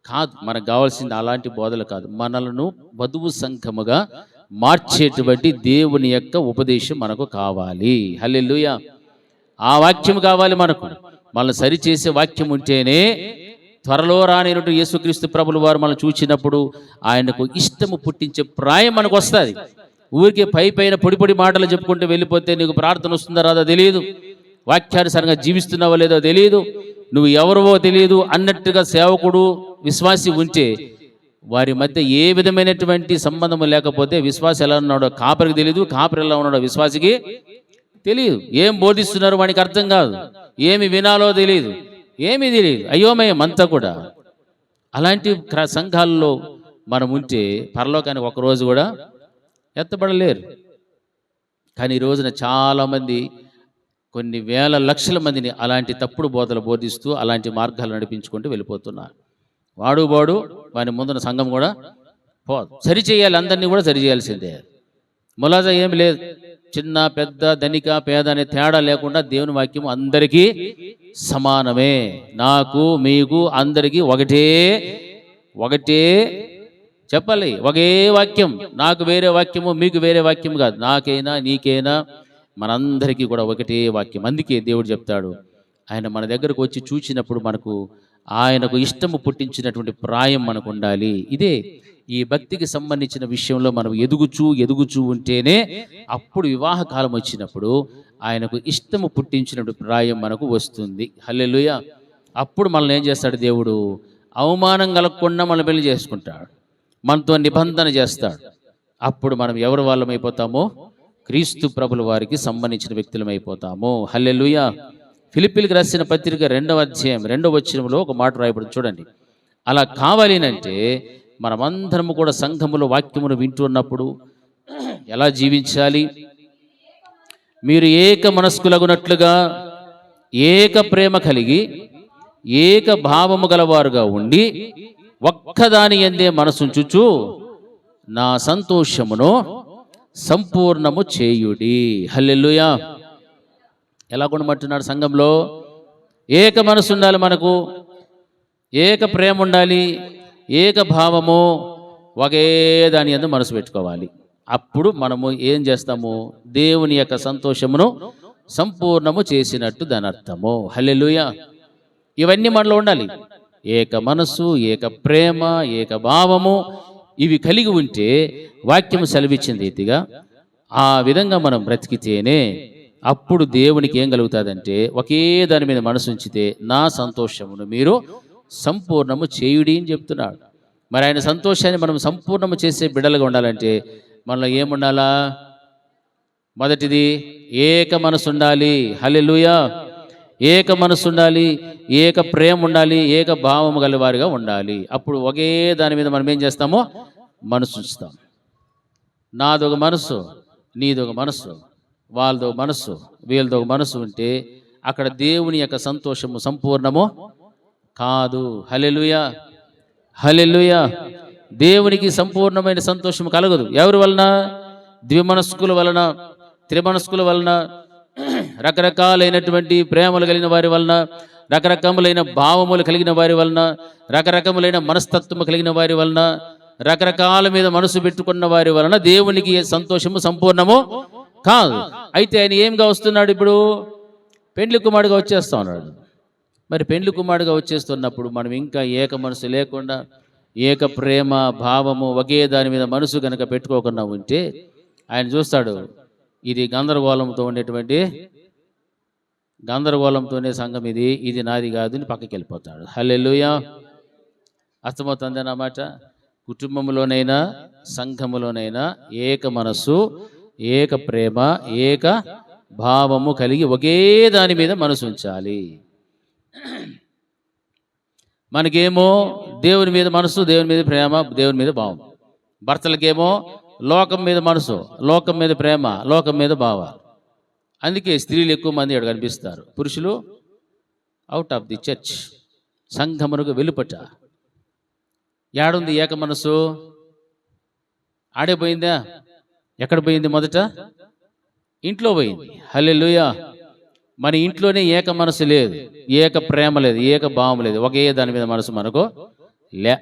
కాదు, మనకు కావాల్సింది అలాంటి బోధలు కాదు. మనలను వధువు సంఘముగా మార్చేటువంటి దేవుని యొక్క ఉపదేశం మనకు కావాలి. హల్లెలూయా. ఆ వాక్యం కావాలి మనకు. మనల్ని సరిచేసే వాక్యం ఉంటేనే త్వరలో రానైనటువంటి యేసుక్రీస్తు ప్రభుల వారు మనం చూసినప్పుడు ఆయనకు ఇష్టము పుట్టించే ప్రాయం మనకు వస్తుంది. ఊరికే పైన పొడి మాటలు చెప్పుకుంటూ వెళ్ళిపోతే నీకు ప్రార్థన వస్తుందో రాదో తెలియదు, వాక్యానుసారంగా జీవిస్తున్నావో లేదో తెలియదు, నువ్వు ఎవరివో తెలియదు అన్నట్టుగా సేవకుడు విశ్వాసి ఉంటే వారి మధ్య ఏ విధమైనటువంటి సంబంధం లేకపోతే విశ్వాసి ఎలా ఉన్నాడో కాపరికి తెలియదు, కాపరి ఎలా ఉన్నాడో విశ్వాసికి తెలియదు. ఏం బోధిస్తున్నారో వానికి అర్థం కాదు, ఏమి వినాలో తెలియదు. ఏమీ తెలియదు, అయోమయం అంతా కూడా. అలాంటి సంఘాల్లో మనం ఉంటే పరలోకానికి ఒకరోజు కూడా ఎత్తబడలేరు. కానీ ఈ రోజున చాలామంది కొన్ని వేల లక్షల మందిని అలాంటి తప్పుడు బోధలు బోధిస్తూ అలాంటి మార్గాలు నడిపించుకుంటూ వెళ్ళిపోతున్నారు. వాడు వాని ముందున సంఘం కూడా సరిచేయాలి, అందరినీ కూడా సరిచేయాల్సిందే. ములాజా ఏమి లేదు, చిన్న పెద్ద ధనిక పేద అనే తేడా లేకుండా దేవుని వాక్యం అందరికీ సమానమే. నాకు మీకు అందరికీ ఒకటే చెప్పాలి, ఒకే వాక్యం. నాకు వేరే వాక్యము, మీకు వేరే వాక్యం కాదు. నాకైనా నీకైనా మనందరికీ కూడా ఒకటే వాక్యం. అందుకే దేవుడు చెప్తాడు, ఆయన మన దగ్గరకు వచ్చి చూచినప్పుడు మనకు ఆయనకు ఇష్టము పుట్టించినటువంటి ప్రాయం మనకు ఉండాలి. ఇదే ఈ భక్తికి సంబంధించిన విషయంలో మనం ఎదుగుచూ ఉంటేనే అప్పుడు వివాహ కాలం వచ్చినప్పుడు ఆయనకు ఇష్టము పుట్టించినటువంటి ప్రాయం మనకు వస్తుంది. హల్లెలూయా. అప్పుడు మనల్ని ఏం చేస్తాడు దేవుడు? అవమానం కలగకుండా మనల్ని పెళ్లి చేసుకుంటాడు, మనతో నిబంధన చేస్తాడు. అప్పుడు మనం ఎవరి వాళ్ళం అయిపోతామో? క్రీస్తు ప్రభుల వారికి సంబంధించిన వ్యక్తులం అయిపోతాము. హల్లెలూయా. ఫిలిప్పీలకు రాసిన పత్రిక 2వ అధ్యాయం 2వ వచనంలో ఒక మాట రాయబడింది చూడండి. అలా కావాలి అంటే మనమందరము కూడా సంఘములో వాక్యమును వింటున్నప్పుడు ఎలా జీవించాలి? మీరు ఏక మనస్కులగునట్లుగా ఏక ప్రేమ కలిగి ఏక భావము గలవారుగా ఉండి ఒక్కదాని యందే మనసుంచుచు నా సంతోషమును సంపూర్ణము చేయుడి. హల్లెలూయా. ఎలా ఉండమంటున్నాడు? సంఘంలో ఏక మనసు ఉండాలి, మనకు ఏక ప్రేమ ఉండాలి, ఏక భావము, ఒకే దాని యందు మనసు పెట్టుకోవాలి. అప్పుడు మనము ఏం చేస్తాము? దేవుని యొక్క సంతోషమును సంపూర్ణము చేసినట్టు దాని అర్థము. హల్లెలూయా. ఇవన్నీ మనలో ఉండాలి. ఏక మనసు, ఏక ప్రేమ, ఏక భావము, ఇవి కలిగి ఉంటే వాక్యము సెలవిచ్చిన రీతిగా ఆ విధంగా మనం బ్రతికితేనే అప్పుడు దేవునికి ఏం కలుగుతుందంటే, ఒకే దాని మీద మనసు ఉంచితే నా సంతోషమును మీరు సంపూర్ణము చేయుడి అని చెప్తున్నాడు. మరి ఆయన సంతోషాన్ని మనం సంపూర్ణము చేసే బిడ్డలుగా ఉండాలంటే మనలో ఏముండాలా? మొదటిది ఏక మనసు ఉండాలి. హల్లెలూయా. ఏక మనసు ఉండాలి, ఏక ప్రేమ ఉండాలి, ఏక భావము గలవారిగా ఉండాలి. అప్పుడు ఒకే దాని మీద మనం ఏం చేస్తామో మనసు ఉంచుతాం. నాదొక మనసు, నీదొక మనసు, వాళ్ళదొక మనసు, వీళ్ళదొక మనసు ఉంటే అక్కడ దేవుని యొక్క సంతోషము సంపూర్ణము కాదు. హల్లెలూయా. హల్లెలూయా. దేవునికి సంపూర్ణమైన సంతోషం కలగదు. ఎవరి వలన? ద్విమనస్కుల వలన, త్రిమనస్కుల వలన, రకరకాలైనటువంటి ప్రేమలు కలిగిన వారి వలన, రకరకములైన భావములు కలిగిన వారి వలన, రకరకములైన మనస్తత్వము కలిగిన వారి వలన, రకరకాల మీద మనసు పెట్టుకున్న వారి వలన దేవునికి సంతోషము సంపూర్ణము కాదు. అయితే ఆయన ఏంగా వస్తున్నాడు? ఇప్పుడు పెండ్లి కుమారుడుగా వచ్చేస్తా ఉన్నాడు. మరి పెండ్లి కుమారుడుగా వచ్చేస్తున్నప్పుడు మనం ఇంకా ఏక మనసు లేకుండా ఏక ప్రేమ భావము ఒకే దాని మీద మనసు కనుక పెట్టుకోకుండా ఉంటే ఆయన చూస్తాడు, ఇది గందరగోళంతోనే సంఘం, ఇది నాది కాదు అని పక్కకి వెళ్ళిపోతాడు. హల్లెలూయా. అర్థమవుతుంది అన్నమాట. కుటుంబంలోనైనా సంఘములోనైనా ఏక మనస్సు, ఏక ప్రేమ, ఏక భావము కలిగి ఒకే దాని మీద మనసు ఉంచాలి. మనకేమో దేవుని మీద మనసు, దేవుని మీద ప్రేమ, దేవుని మీద భావం. భర్తలకేమో లోకం మీద మనసు, లోకం మీద ప్రేమ, లోకం మీద భావాలు. అందుకే స్త్రీలు ఎక్కువ మంది ఇక్కడ కనిపిస్తారు. పురుషులు అవుట్ ఆఫ్ ది చర్చ్, సంఘమునకు వెలుపట. ఏడుంది ఏక మనసు? ఆడే పోయిందా? ఎక్కడ పోయింది? మొదట ఇంట్లో పోయింది. హల్లెలూయా. మన ఇంట్లోనే ఏక మనసు లేదు, ఏక ప్రేమ లేదు, ఏక భావం లేదు, ఒకే దాని మీద మనసు మనకు లే.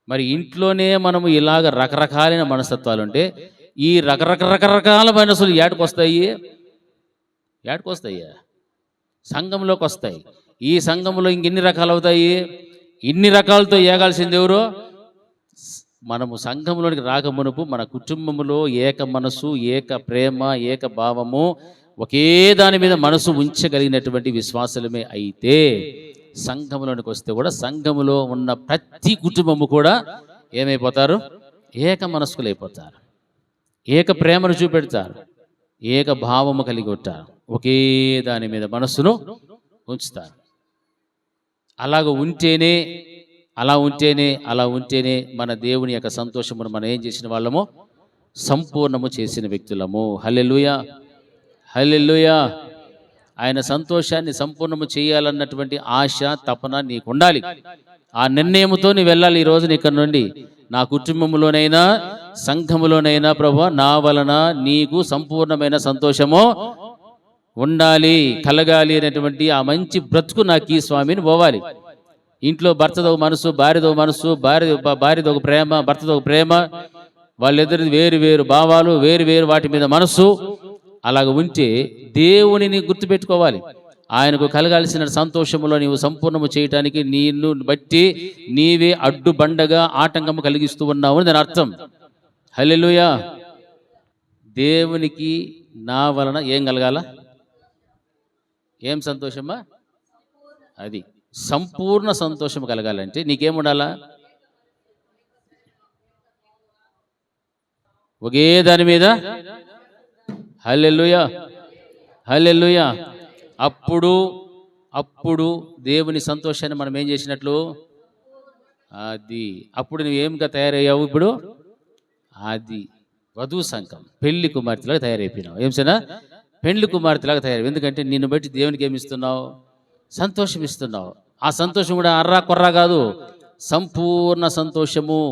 మరి ఇంట్లోనే మనము ఇలాగ రకరకాలైన మనస్తత్వాలు ఉంటే ఈ రకరకాల మనసులు ఏటకొస్తాయి? సంఘంలోకి వస్తాయి. ఈ సంఘంలో ఇంకెన్ని రకాలు అవుతాయి? ఇన్ని రకాలతో ఏగాల్సింది ఎవరు? మనము సంఘంలోనికి రాకమునుపు మన కుటుంబంలో ఏక మనసు, ఏక ప్రేమ, ఏక భావము, ఒకే దాని మీద మనసు ఉంచగలిగినటువంటి విశ్వాసులమే అయితే సంఘంలోనికి వస్తే కూడా సంఘములో ఉన్న ప్రతి కుటుంబము కూడా ఏమైపోతారు? ఏక మనస్కులు అయిపోతారు, ఏక ప్రేమను చూపెడతారు, ఏక భావము కలిగి ఉంటారు, ఒకే దాని మీద మనస్సును ఉంచుతారు. అలా ఉంటేనే మన దేవుని యొక్క సంతోషమును మనం ఏం చేసిన వాళ్ళము, సంపూర్ణము చేసిన వ్యక్తులము. హల్లెలూయా, హల్లెలూయా. ఆయన సంతోషాన్ని సంపూర్ణము చేయాలన్నటువంటి ఆశ, తపన నీకు ఉండాలి. ఆ నిర్ణయంతో నీ వెళ్ళాలి. ఈ రోజున ఇక్కడ నుండి నా కుటుంబంలోనైనా సంఘములోనైనా ప్రభువా నా వలన నీకు సంపూర్ణమైన సంతోషము ఉండాలి, కలగాలి అనేటువంటి ఆ మంచి బ్రతుకు నాకు ఈ స్వామిని పోవాలి. ఇంట్లో భర్తదో మనసు, భార్యదో మనసు, భార్యదో ఒక ప్రేమ, భర్తదో ఒక ప్రేమ, వాళ్ళిద్దరిది వేరు వేరు భావాలు, వేరు వేరు వాటి మీద మనసు. అలాగ ఉంటే దేవునిని గుర్తుపెట్టుకోవాలి. ఆయనకు కలగాల్సిన సంతోషములో నీవు సంపూర్ణము చేయటానికి నిన్ను బట్టి నీవే అడ్డుబండగా ఆటంకము కలిగిస్తూ ఉన్నావు అని దాని అర్థం. హల్లెలూయా. దేవునికి నా వలన ఏం కలగాల? ఏం సంతోషమా? అది సంపూర్ణ సంతోషం కలగాలంటే నీకేముండాలా? ఒకే దాని మీద హల్లెలూయా, హల్లెలూయా. అప్పుడు దేవుని సంతోషాన్ని మనం ఏం చేసినట్లు? అది అప్పుడు నువ్వేమిగా తయారయ్యావు? ఇప్పుడు అది వధువు సంఘం, పెళ్లి కుమార్తెలాగా తయారైపోయినావు. ఏం సరేనా? పెళ్లి కుమార్తెలాగా తయారయ్యావు. ఎందుకంటే నిన్ను బట్టి దేవునికి ఏమి ఇస్తున్నావు? సంతోషం ఇస్తున్నావు. ఆ సంతోషం కూడా అర్రా కొర్రా కాదు, సంపూర్ణ సంతోషము.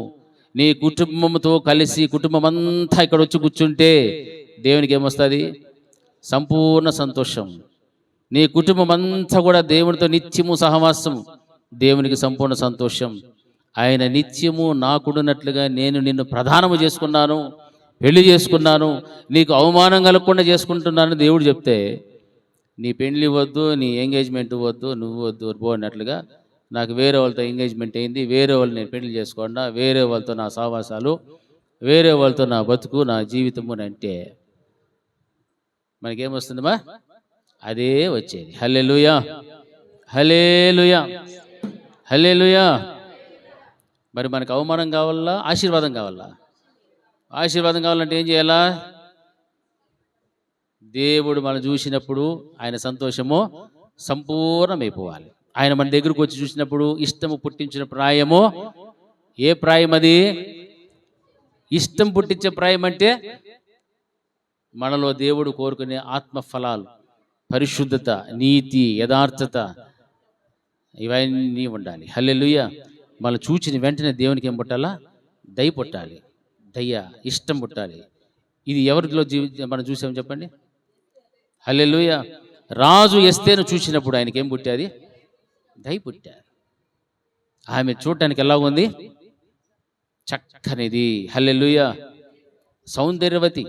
నీ కుటుంబంతో కలిసి కుటుంబం అంతా ఇక్కడ వచ్చి కూర్చుంటే దేవునికి ఏమొస్తుంది? సంపూర్ణ సంతోషం. నీ కుటుంబం అంతా కూడా దేవునితో నిత్యము సహవాసము, దేవునికి సంపూర్ణ సంతోషం. ఆయన నిత్యము నాకుడున్నట్లుగా నేను నిన్ను ప్రధానము చేసుకున్నాను, పెళ్లి చేసుకున్నాను, నీకు అవమానం కలగకుండా చేసుకుంటున్నాను దేవుడు చెప్తే, నీ పెళ్లి వద్దు, నీ ఎంగేజ్మెంట్ వద్దు, నువ్వు వద్దు పో అన్నట్లుగా నాకు వేరే వాళ్ళతో ఎంగేజ్మెంట్ అయింది, వేరే వాళ్ళు నేను పెళ్లి చేసుకోకుండా, వేరే వాళ్ళతో నా సావాసాలు, వేరే వాళ్ళతో నా బతుకు, నా జీవితము అంటే మనకేమొస్తుందమ్మా? అదే వచ్చేది. హల్లెలూయా, హల్లెలూయా, హల్లెలూయా. మరి మనకు అవమానం కావాలా? ఆశీర్వాదం కావాలా? ఆశీర్వాదం కావాలంటే ఏం చేయాలా? దేవుడు మనం చూసినప్పుడు ఆయన సంతోషము సంపూర్ణమైపోవాలి. ఆయన మన దగ్గరకు వచ్చి చూసినప్పుడు ఇష్టము పుట్టించిన ప్రాయము, ఏ ప్రాయం అది? ఇష్టం పుట్టించే ప్రాయం అంటే మనలో దేవుడు కోరుకునే ఆత్మ ఫలాలు, పరిశుద్ధత, నీతి, యథార్థత, ఇవన్నీ ఉండాలి. హల్లెలూయా. మనం చూచిన వెంటనే దేవునికి ఏం పుట్టాలా? దయ పుట్టాలి, దయ, ఇష్టం పుట్టాలి. ఇది ఎవరిలో మనం చూసామని చెప్పండి? హల్లెలూయా. రాజు ఎస్తేను చూసినప్పుడు ఆయనకి ఏం పుట్టాది? దయ పుట్టారు. ఆమె చూడటానికి ఎలా ఉంది? చక్కనిది. హల్లెలూయా. సౌందర్యవతి.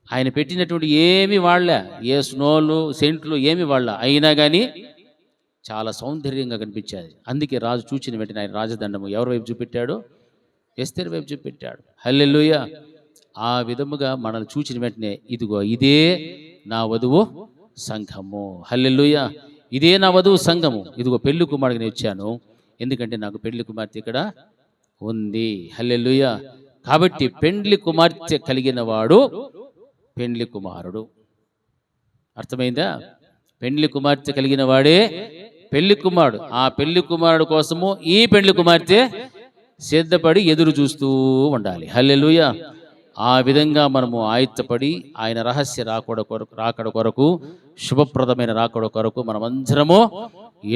ఆయన పెట్టినటువంటి ఏమి వాళ్ళ, ఏ స్నోలు సెంట్లు ఏమి వాళ్ళ, అయినా కానీ చాలా సౌందర్యంగా కనిపించేది. అందుకే రాజు చూచిన వెంటనే ఆయన రాజదండము ఎవరి వైపు చూపెట్టాడు? ఎస్తేరు వైపు చూపెట్టాడు. హల్లెలూయా. ఆ విధముగా మనల్ని చూచిన వెంటనే ఇదిగో ఇదే నా వధువు సంఘము. హల్లెలూయా. ఇదే నా వధువు సంఘము. ఇదిగో పెళ్లి కుమారుడికి నేను వచ్చాను, ఎందుకంటే నాకు పెళ్లి కుమార్తె ఇక్కడ ఉంది. హల్లెలూయా. కాబట్టి పెండ్లి కుమార్తె కలిగిన వాడు పెండ్లి కుమారుడు. అర్థమైందా? పెండ్లి కుమార్తె కలిగిన వాడే పెళ్లి కుమారుడు. ఆ పెళ్లి కుమారుడు కోసము ఈ పెండ్లి కుమార్తె సిద్ధపడి ఎదురు చూస్తూ ఉండాలి. హల్లెలూయా. ఆ విధంగా మనము ఆయత్తపడి ఆయన రహస్య రాకడ కొరకు, శుభప్రదమైన రాకడ కొరకు మనమందరము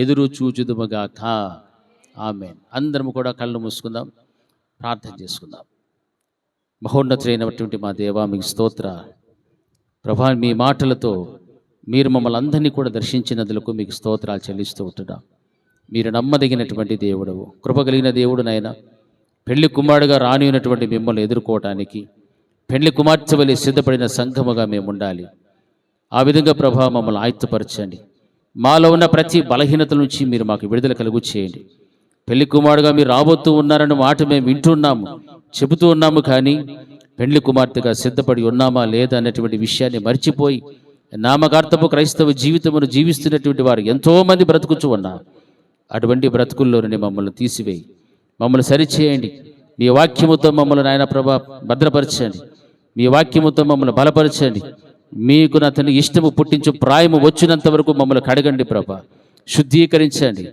ఎదురు చూచుదుముగాక. ఆమేన్. అందరము కూడా కళ్ళు మూసుకుందాం, ప్రార్థన చేసుకుందాం. మహోన్నతులైనటువంటి మా దేవా, మీకు స్తోత్ర ప్రభా. మీ మాటలతో మీరు మమ్మల్ని అందరినీ కూడా దర్శించినందులకు మీకు స్తోత్రాలు చెల్లిస్తూ ఉంటున్నాం. మీరు నమ్మదగినటువంటి దేవుడవు, కృపగలిగిన దేవుడు నాయన. పెళ్లి కుమారుడుగా రానినటువంటి మిమ్మల్ని ఎదుర్కోవటానికి పెళ్లి కుమార్తె వలె సిద్ధపడిన సంఘముగా మేము ఉండాలి. ఆ విధంగా ప్రభా మమ్మల్ని ఆయుత్తపరచండి. మాలో ఉన్న ప్రతి బలహీనత నుంచి మీరు మాకు విడుదల కలుగు చేయండి. పెళ్లి కుమారుడుగా మీరు రాబోతూ ఉన్నారన్న మాట మేము వింటున్నాము, చెబుతూ ఉన్నాము, కానీ పెళ్లి కుమార్తెగా సిద్ధపడి ఉన్నామా లేదా అన్నటువంటి విషయాన్ని మర్చిపోయి నామకార్థపు క్రైస్తవ జీవితమును జీవిస్తున్నటువంటి వారు ఎంతోమంది బ్రతుకుచూ ఉన్నారు. అటువంటి బ్రతుకుల్లోనే మమ్మల్ని తీసివేయి, మమ్మల్ని సరిచేయండి. మీ వాక్యముతో మమ్మల్ని నాయన ప్రభా భద్రపరచండి. మీ వాక్యముతో మమ్మల్ని బలపరచండి. మీకు అతని ఇష్టము పుట్టించు ప్రాయము వచ్చినంత వరకు మమ్మల్ని కడగండి ప్రభా, శుద్ధీకరించండి.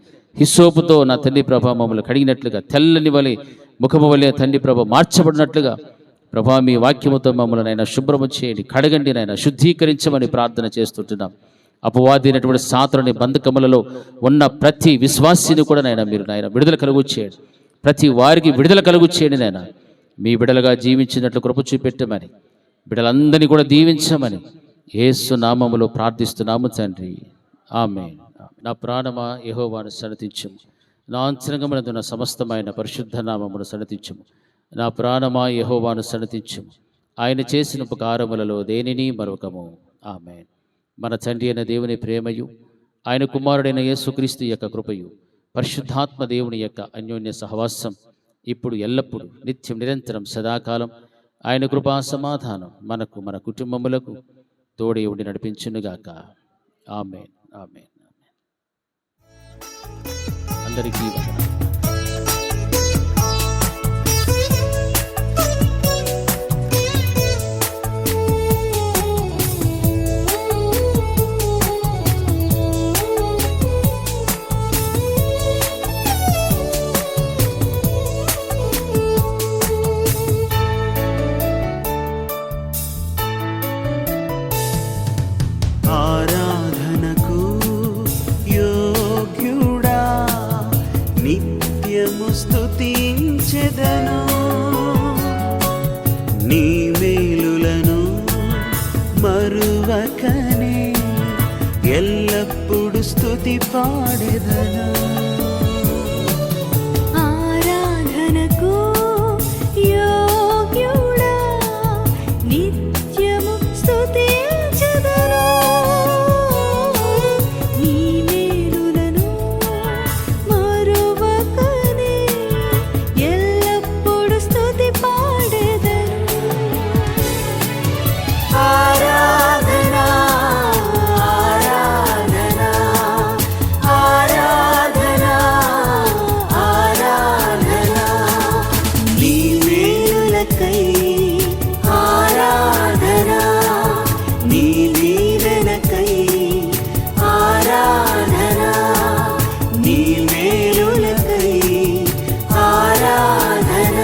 హిస్సోపుతో నా తండ్రి ప్రభ మమ్మల్ని కడిగినట్లుగా, తెల్లని వలె ముఖము వలె తండ్రి ప్రభ మార్చబడినట్లుగా ప్రభా మీ వాక్యముతో మమ్మల్ని నాయన శుభ్రము చేయండి, కడగండి నాయన, శుద్ధీకరించమని ప్రార్థన చేస్తుంటున్నాం. అపవాది అయినటువంటి సాతానుని బంధకములలో ఉన్న ప్రతి విశ్వాసిని కూడా నాయన మీరు నాయన విడుదల కలుగు చేయండి, ప్రతి వారికి విడుదల కలుగు చేయండి నాయన. మీ బిడలుగా జీవించినట్లు కృప చూపెట్టమని, బిడలందరినీ కూడా దీవించమని యేసు నామములో ప్రార్థిస్తున్నాము తండ్రి, ఆమేన్. నా ప్రాణమా యెహోవాను సన్నతించుము, నా అంతరంగమునందున్న సమస్తమైన పరిశుద్ధ నామమును సన్నతించుము. నా ప్రాణమా యెహోవాను సన్నతించుము, ఆయన చేసిన ఉపకారములలో దేనిని మరొకము. ఆమేన్. మన తండ్రి అయిన దేవుని ప్రేమయు, ఆయన కుమారుడైన యేసుక్రీస్తు యొక్క కృపయు, పరిశుద్ధాత్మ దేవుని యొక్క అన్యోన్య సహవాసం ఇప్పుడు ఎల్లప్పుడూ నిత్యం నిరంతరం సదాకాలం ఆయన కృపా సమాధానం మనకు మన కుటుంబములకు తోడే ఉండి నడిపించునుగాక. ఆమేన్, ఆమేన్, ఆమేన్. అందరికీ వందనాలు. ఆరాధనకు యోగ్యుడా, నిత్యము స్తుతించెదను. నీ మేలులను మరువకనే ఎల్లప్పుడు స్తుతి పాడెదను. ఆరాధనకు యోగ్యుడా, నిత్యము స్తుతించెదను. నీ మేలులను మరువకనే ఎల్లప్పుడు స్తుతి పాడెదను. ఆరాధన, ఆరాధన, ఆరాధన, ఆరాధన. నీ మేలులకై ఆరాధన, నీ దీవెనకై ఆరాధన, నీ మేలులకై ఆరాధన,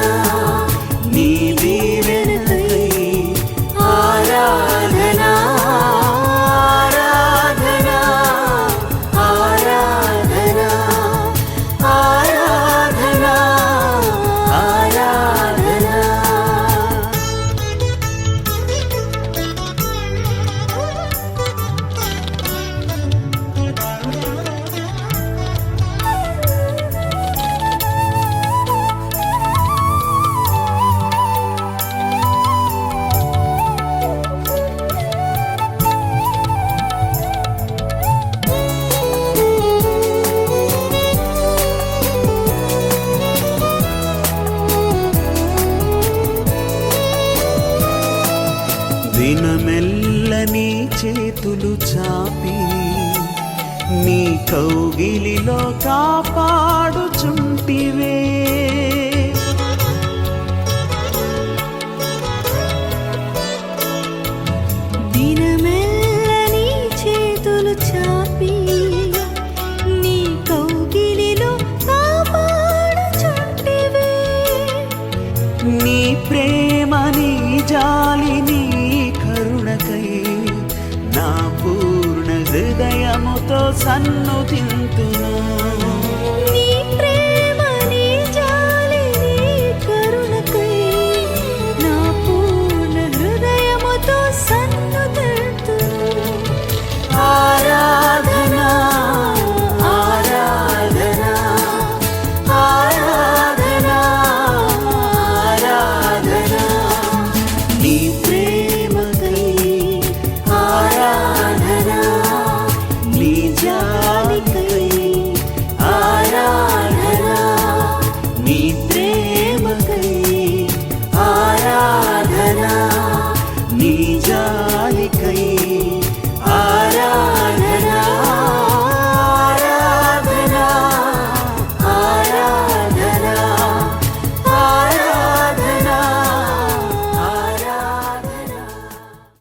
నీ దీవెనకై ఆరాధన, ఆరాధన, ఆరాధన, ఆరాధన, ఆరాధన. దినమెల్ల నీ చేతులు చాపి నీ కౌగిలిలో కాపాడుచుంటివే. దినమెల్ల నీ చేతులు చాపి నీ కౌగిలిలో కాపాడుచుంటివే. నీ ప్రేమ, నీ జాలి, నీ కరుణకై నా పూర్ణ హృదయముతో సన్నుతింతును.